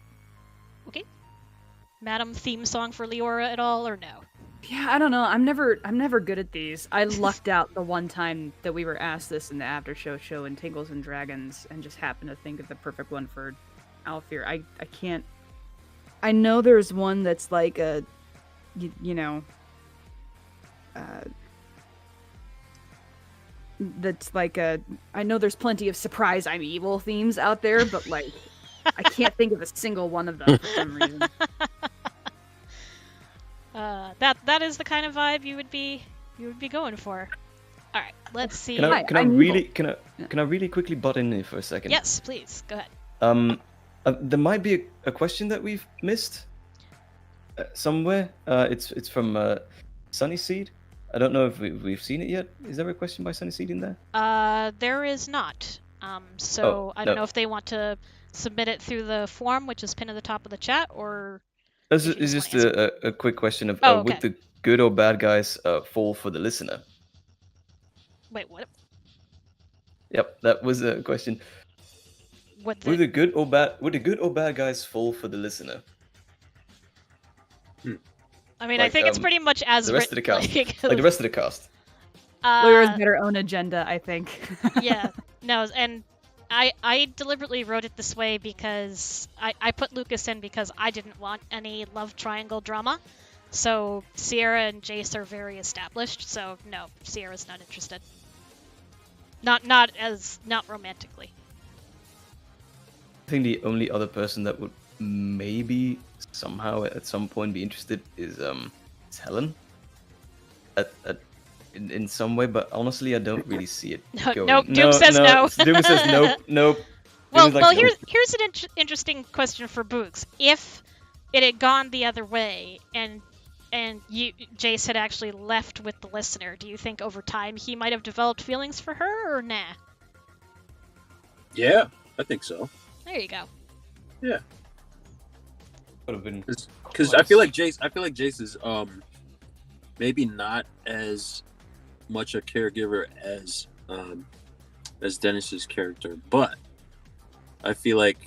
Madam theme song for Leora at all, or no? Yeah, I don't know. I'm never good at these. I lucked out the one time that we were asked this in the after show in Tingles and Dragons, and just happened to think of the perfect one for Alfir. I can't. I know there's one that's like a, that's like a. I know there's plenty of surprise I'm evil themes out there, but like, I can't think of a single one of them for some reason. That is the kind of vibe you would be going for. All right, let's see. Can I I'm really quickly butt in here for a second? Yes, please go ahead. There might be a question that we've missed somewhere. It's from Sunny Seed. I don't know if we've seen it yet. Is there a question by Sunny Seed in there? There is not. So I don't no. know if they want to submit it through the form, which is pinned at the top of the chat, or This if you is just just wanna a quick question of Oh, okay. would the good or bad guys fall for the listener? wait, what? Yep, that was a question. What Would the? the good or bad guys fall for the listener? I mean, I like, think it's pretty much as The rest of the written. cast, like the rest of the cast. Laura's got her own agenda, I think. Yeah, no, and I deliberately wrote it this way because I put Lucas in because I didn't want any love triangle drama. So Sierra and Jace are very established, so no, Sierra's not interested. Not romantically. I think the only other person that would maybe somehow at some point be interested is Helen. In some way, but honestly, I don't really see it going. Nope, Doom says no. Doom says nope. Well, Doom is like, nope. here's an interesting question for Boogs. If it had gone the other way and Jace had actually left with the listener, do you think over time he might have developed feelings for her, or nah? Yeah, I think so. There you go. Yeah, Would have been because I feel like Jace is maybe not as much a caregiver as Dennis's character, but I feel like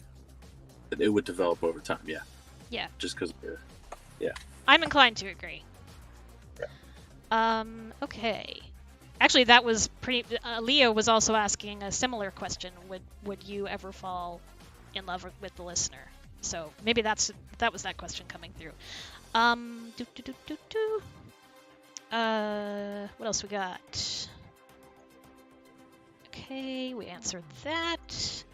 it would develop over time. Yeah. Yeah. Just because. Yeah. I'm inclined to agree. Okay. Actually, that was pretty. Leo was also asking a similar question. Would you ever fall in love with the listener? So maybe that was that question coming through. What else we got? Okay, we answered that.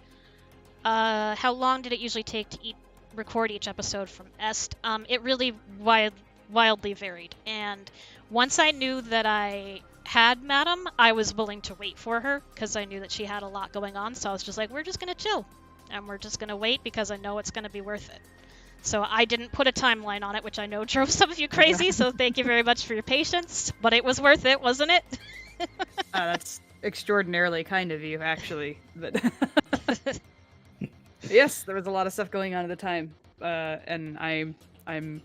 How long did it usually take to eat record each episode from Est, it really wildly varied. And once I knew that I had Madam, I was willing to wait for her because I knew that she had a lot going on. So I was just like, we're just going to chill and we're just going to wait because I know it's going to be worth it. So I didn't put a timeline on it, which I know drove some of you crazy, so thank you very much for your patience. But it was worth it, wasn't it? That's extraordinarily kind of you, actually. But yes, there was a lot of stuff going on at the time, and I'm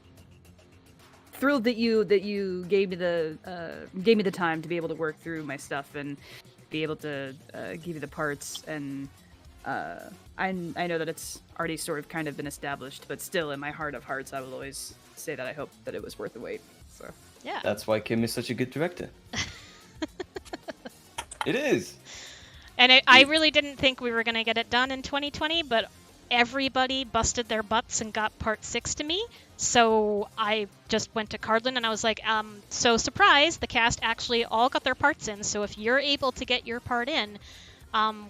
thrilled that you gave me the time to be able to work through my stuff and be able to give you the parts. And I know that it's already sort of kind of been established, but still, in my heart of hearts, I will always say that I hope that it was worth the wait. So yeah, That's why Kim is such a good director. It is. and I really didn't think we were gonna get it done in 2020, but everybody busted their butts and got part 6 to me. So I just went to Cardland and I was like, so surprise, the cast actually all got their parts in. So if you're able to get your part in,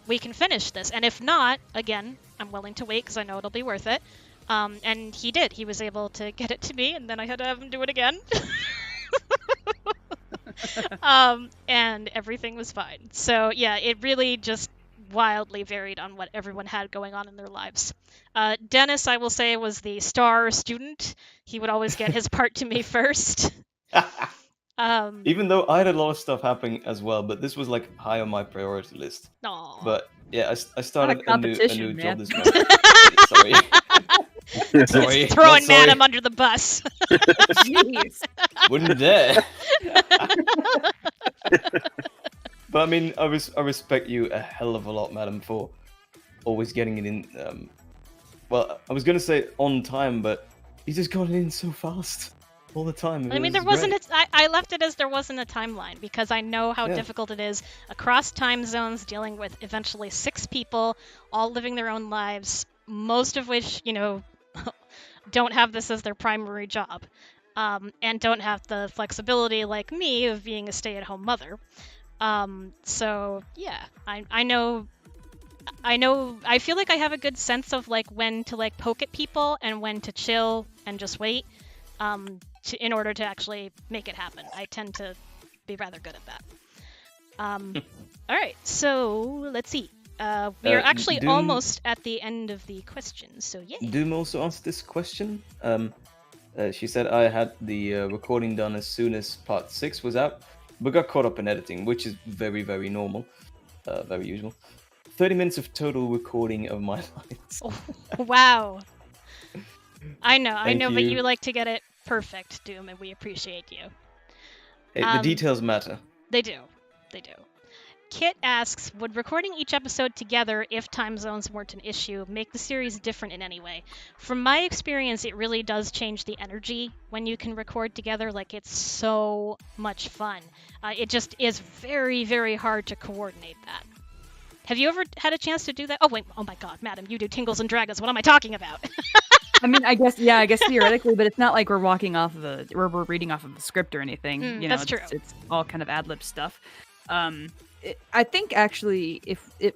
we can finish this. And if not, again, I'm willing to wait because I know it'll be worth it. And he did. He was able to get it to me, and then I had to have him do it again. And everything was fine. So yeah, it really just wildly varied on what everyone had going on in their lives. Dennis, I will say, was the star student. He would always get his part to me first. Even though I had a lot of stuff happening as well, but this was like high on my priority list. Aw. But yeah, I started a new competition, job man. this month. Sorry. Sorry. It's throwing Not sorry. Madam under the bus. jeez. Wouldn't dare. But I mean, I respect you a hell of a lot, madam, for always getting it in. Well, I was gonna say on time, but you just got it in so fast all the time. I mean, there wasn't. I left it as there wasn't a timeline because I know how difficult it is across time zones, dealing with eventually 6 people, all living their own lives, most of which, don't have this as their primary job, and don't have the flexibility like me of being a stay-at-home mother. So yeah, I know. I feel like I have a good sense of like when to like poke at people and when to chill and just wait. In order to actually make it happen. I tend to be rather good at that. All right, so let's see. We are actually almost at the end of the questions, so yay. Doom also asked this question. She said, I had the recording done as soon as part 6 was out, but got caught up in editing, which is very, very normal. Very usual. 30 minutes of total recording of my lines. Oh, wow. I know, Thank but you. you like to get it perfect, Doom, and we appreciate you. Hey, the details matter. They do. Kit asks, would recording each episode together, if time zones weren't an issue, make the series different in any way? From my experience, it really does change the energy when you can record together. Like, it's so much fun. It just is very, very hard to coordinate that. Have you ever had a chance to do that? Oh, wait. Oh, my God, madam, you do Tingles and Dragons. What am I talking about? I mean, I guess theoretically, but it's not like we're reading off of the script or anything. That's true. It's all kind of ad lib stuff. I think actually, if it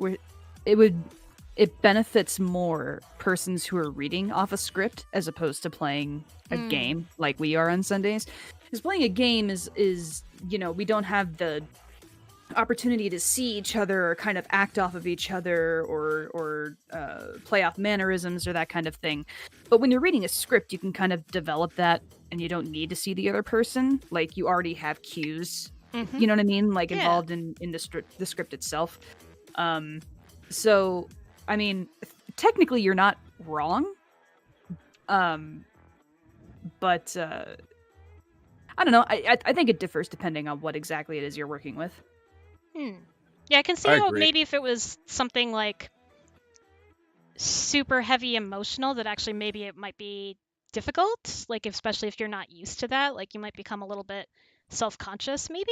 benefits more persons who are reading off a script as opposed to playing a game like we are on Sundays. Because playing a game is we don't have the opportunity to see each other or kind of act off of each other or play off mannerisms or that kind of thing. But when you're reading a script, you can kind of develop that and you don't need to see the other person. Like, you already have cues, you know what I mean? Like, involved in the script itself. So, I mean, technically you're not wrong. But I don't know. I think it differs depending on what exactly it is you're working with. Yeah, I can see I how agree. maybe if it was something like super heavy emotional, that actually maybe it might be difficult. Like, especially if you're not used to that, like you might become a little bit self-conscious maybe.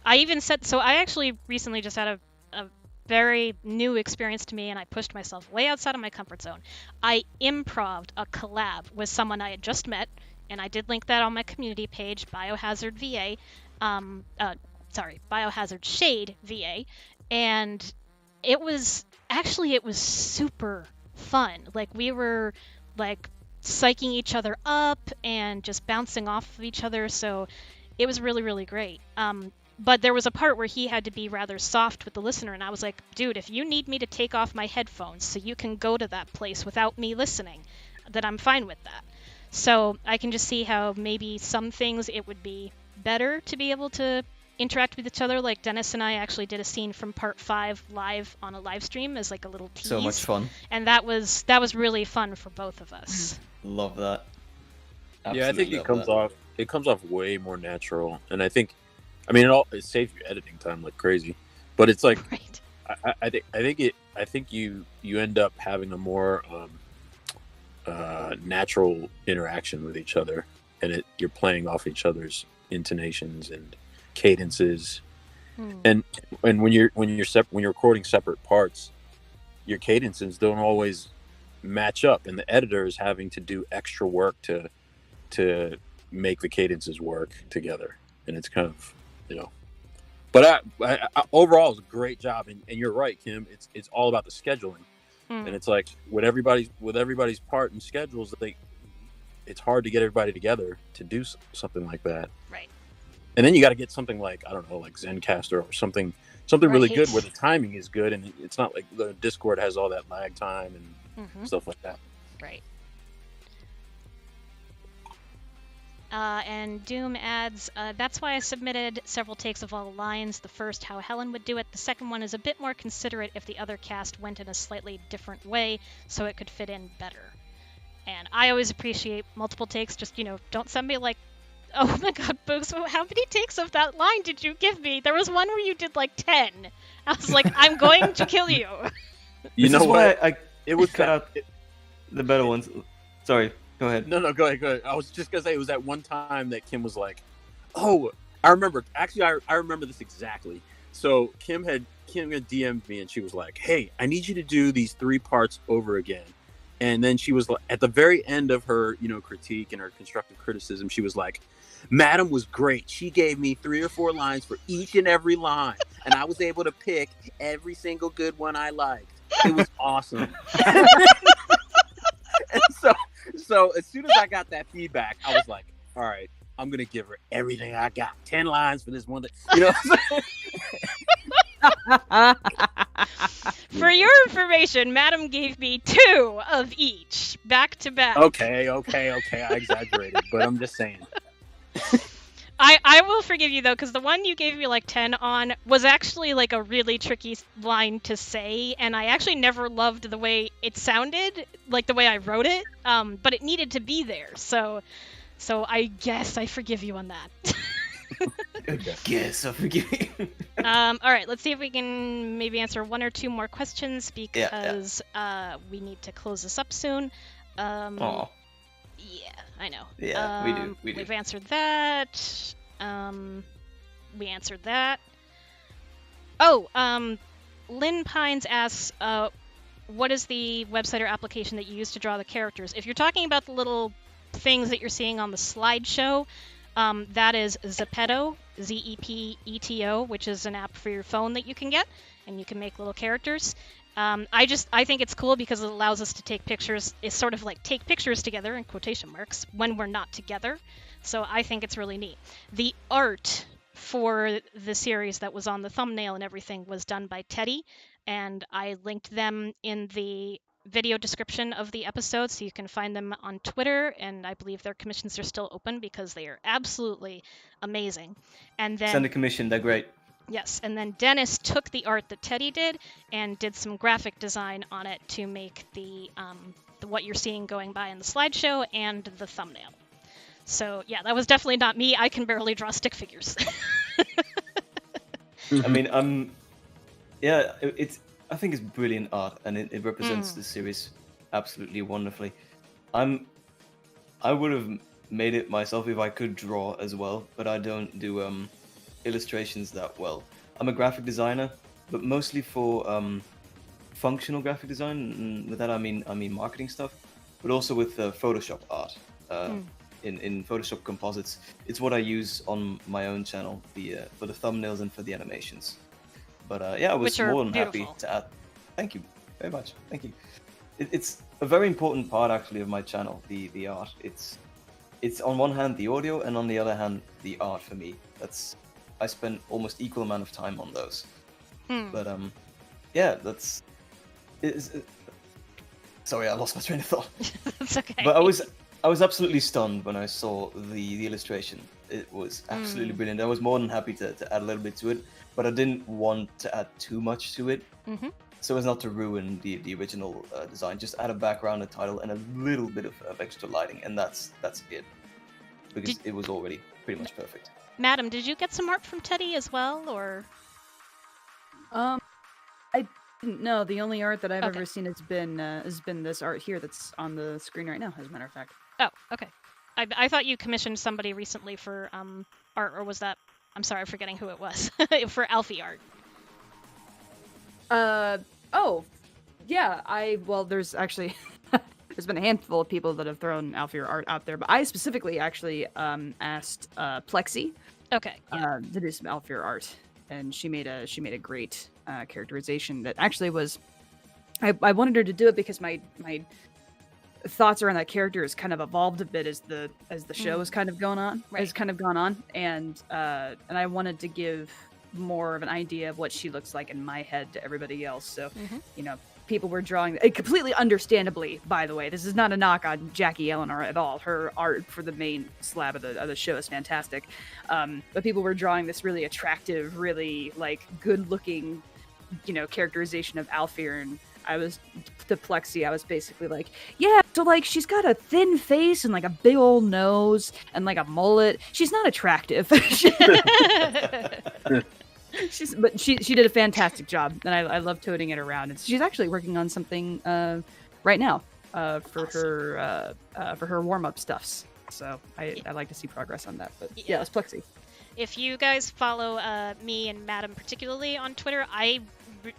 I even said, so I actually recently just had a very new experience to me, and I pushed myself way outside of my comfort zone. I improv'd a collab with someone I had just met, and I did link that on my community page, Biohazard VA. Biohazard Shade VA, and it was super fun. Like, we were like psyching each other up and just bouncing off of each other. So it was really, really great. But there was a part where he had to be rather soft with the listener, and I was like, dude, if you need me to take off my headphones so you can go to that place without me listening, then I'm fine with that. So I can just see how maybe some things it would be better to be able to interact with each other. Like Dennis and I actually did a scene from part 5 live on a live stream as like a little tease. So much fun. And that was really fun for both of us. Love that. Yeah, I think Absolutely it comes off way more natural, and I think, it saves you editing time like crazy, but it's like Right. I think you end up having a more natural interaction with each other, and you're playing off each other's intonations and cadences, and when you're recording separate parts, your cadences don't always match up, and the editor is having to do extra work to make the cadences work together, and it's kind of, but I overall, it was a great job, and you're right, Kim. It's all about the scheduling, and it's like with everybody's part and schedules, it's hard to get everybody together to do something like that. Right. And then you got to get something like, I don't know, like Zencaster or something really good where the timing is good, and it's not like the Discord has all that lag time and stuff like that. Right. And Doom adds, that's why I submitted several takes of all the lines. The first, how Helen would do it. The second one is a bit more considerate if the other cast went in a slightly different way, so it could fit in better. And I always appreciate multiple takes. Just, don't send me like, oh my god, Boogs, how many takes of that line did you give me? There was one where you did like 10. I was like, I'm going to kill you. You know what? It was cut out the better ones. Sorry, go ahead. No, go ahead. I was just gonna say, it was that one time that Kim was like, "Oh, I remember." Actually, I remember this exactly. So Kim had DM'd me, and she was like, "Hey, I need you to do these 3 parts over again." And then she was like, at the very end of her, critique and her constructive criticism, she was like, "Madam was great. She gave me 3 or 4 lines for each and every line, and I was able to pick every single good one I liked. It was awesome." And so as soon as I got that feedback, I was like, all right, I'm going to give her everything I got. 10 lines for this one. For your information, Madam gave me 2 of each, back to back. Okay. I exaggerated, but I'm just saying. I will forgive you, though, because the one you gave me like 10 on was actually like a really tricky line to say, and I actually never loved the way it sounded, like the way I wrote it, but it needed to be there, so I guess I forgive you on that. Yes, I forgive you. All right, let's see if we can maybe answer 1 or 2 more questions, because we need to close this up soon. Aw. Yeah, I know. Yeah, we do. We've answered that. We answered that. Oh, Lynn Pines asks, what is the website or application that you use to draw the characters? If you're talking about the little things that you're seeing on the slideshow, that is Zepeto, Zepeto, which is an app for your phone that you can get, and you can make little characters. I think it's cool because it allows us to take pictures. It's sort of like take pictures together in quotation marks when we're not together. So I think it's really neat. The art for the series that was on the thumbnail and everything was done by Teddy, and I linked them in the video description of the episode, so you can find them on Twitter, and I believe their commissions are still open because they are absolutely amazing. And then Send a commission, they're great. Yes, and then Dennis took the art that Teddy did and did some graphic design on it to make the what you're seeing going by in the slideshow and the thumbnail. So yeah, that was definitely not me. I can barely draw stick figures. I mean, yeah, I think it's brilliant art, and it represents the series absolutely wonderfully. I would have made it myself if I could draw as well, but I don't do illustrations that well. I'm a graphic designer, but mostly for functional graphic design, and with that I mean marketing stuff, but also with Photoshop art. In Photoshop composites, it's what I use on my own channel, for the thumbnails and for the animations. But yeah, I was more than happy to add. Thank you very much. Thank you. a very important part actually of my channel, the art. It's on one hand the audio, and on the other hand the art for me. I spend almost equal amount of time on those. But yeah, sorry, I lost my train of thought. That's okay. But I was absolutely stunned when I saw the illustration. It was absolutely brilliant. I was more than happy to add a little bit to it, but I didn't want to add too much to it, so as not to ruin the original design. Just add a background, a title, and a little bit of extra lighting, and that's it. Because it was already pretty much perfect. Madam, did you get some art from Teddy as well, or? I didn't know. The only art that I've Okay. ever seen has been this art here that's on the screen right now, as a matter of fact. Oh, okay. I thought you commissioned somebody recently for art, or was that? I'm sorry, I'm forgetting who it was for Alfie art. Oh, yeah. There's actually there's been a handful of people that have thrown Alfie art out there, but I specifically actually asked Plexi Okay. Yeah. to do some Alfie art, and she made a great characterization that actually was. I wanted her to do it because my thoughts around that character has kind of evolved a bit as the show has kind of gone on, and I wanted to give more of an idea of what she looks like in my head to everybody else. So, people were drawing completely understandably. By the way, this is not a knock on Jackie Eleanor at all. Her art for the main slab of the show is fantastic, but people were drawing this really attractive, really like good-looking, characterization of Alfir, and I was to Plexi. I was basically like, yeah, so like she's got a thin face and like a big old nose and like a mullet. She's not attractive. But she did a fantastic job, and I love toting it around. And she's actually working on something right now for her warm up stuffs. So I like to see progress on that. But yeah, it's Plexi. If you guys follow me and Madam particularly on Twitter,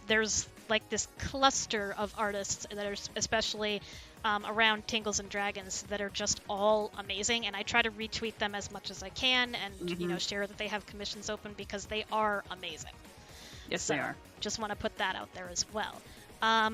there's like this cluster of artists that are especially around Tingles and Dragons that are just all amazing, and I try to retweet them as much as I can, and share that they have commissions open because they are amazing. Yes, so, they are. Just want to put that out there as well. All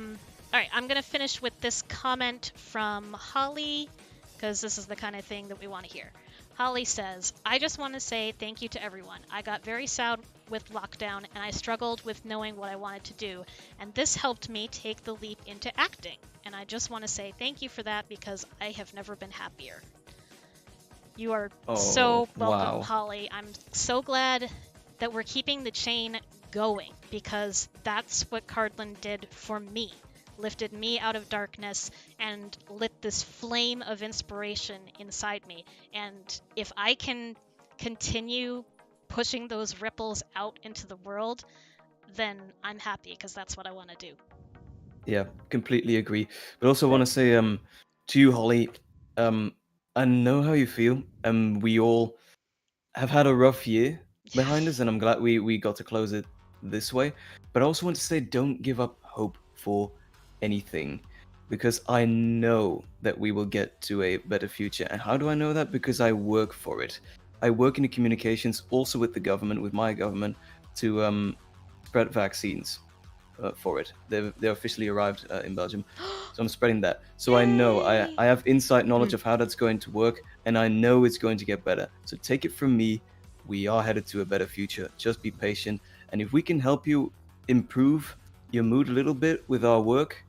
right, I'm gonna finish with this comment from Holly because this is the kind of thing that we want to hear. Holly says, I just want to say thank you to everyone. I got very sad with lockdown and I struggled with knowing what I wanted to do, and this helped me take the leap into acting. And I just want to say thank you for that because I have never been happier. You are so welcome, wow. Holly. I'm so glad that we're keeping the chain going because that's what Cardland did for me. Lifted me out of darkness and lit this flame of inspiration inside me. And if I can continue pushing those ripples out into the world, then I'm happy because that's what I want to do. Yeah, completely agree. But also want to say to you, Holly, I know how you feel. We all have had a rough year behind us, and I'm glad we got to close it this way. But I also want to say, don't give up hope for anything, because I know that we will get to a better future. And how do I know that? Because I work for it. I work in the communications, also with the government, with my government, to spread vaccines for it. They officially arrived in Belgium, so I'm spreading that. So I know I have inside knowledge of how that's going to work, and I know it's going to get better. So take it from me, we are headed to a better future. Just be patient, and if we can help you improve your mood a little bit with our work,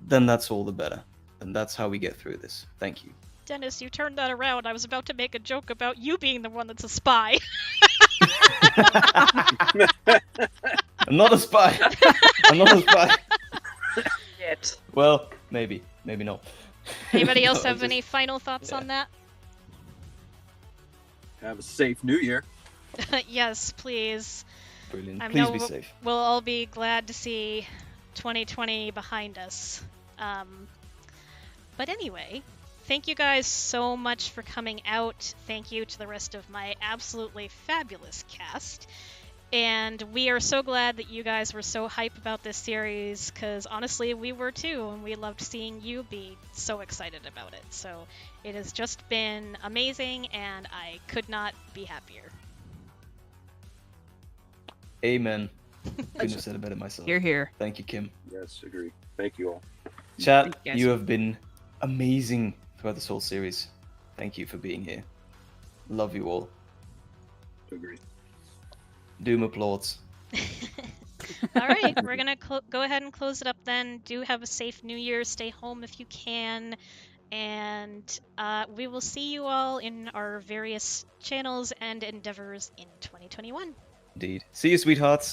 then that's all the better. And that's how we get through this. Thank you. Dennis, you turned that around. I was about to make a joke about you being the one that's a spy. I'm not a spy. I'm not a spy. Yet. Well, maybe not. Anybody else No, have just- any final thoughts on that? Have a safe New Year. Yes, please. Brilliant. I Please know be safe. We'll all be glad to see 2020 behind us. But anyway, thank you guys so much for coming out. Thank you to the rest of my absolutely fabulous cast. And we are so glad that you guys were so hype about this series, because honestly, we were too, and we loved seeing you be so excited about it. So it has just been amazing, and I could not be happier. Amen. Couldn't have said it better myself. Here. Thank you, Kim. Yes, agree. Thank you all. Chat, Thank you, guys. you have been amazing throughout this whole series. Thank you for being here. Love you all. Agree. Doom applauds. All right, we're gonna go ahead and close it up then. Do have a safe New Year. Stay home if you can, and we will see you all in our various channels and endeavors in 2021. Indeed. See you, sweethearts.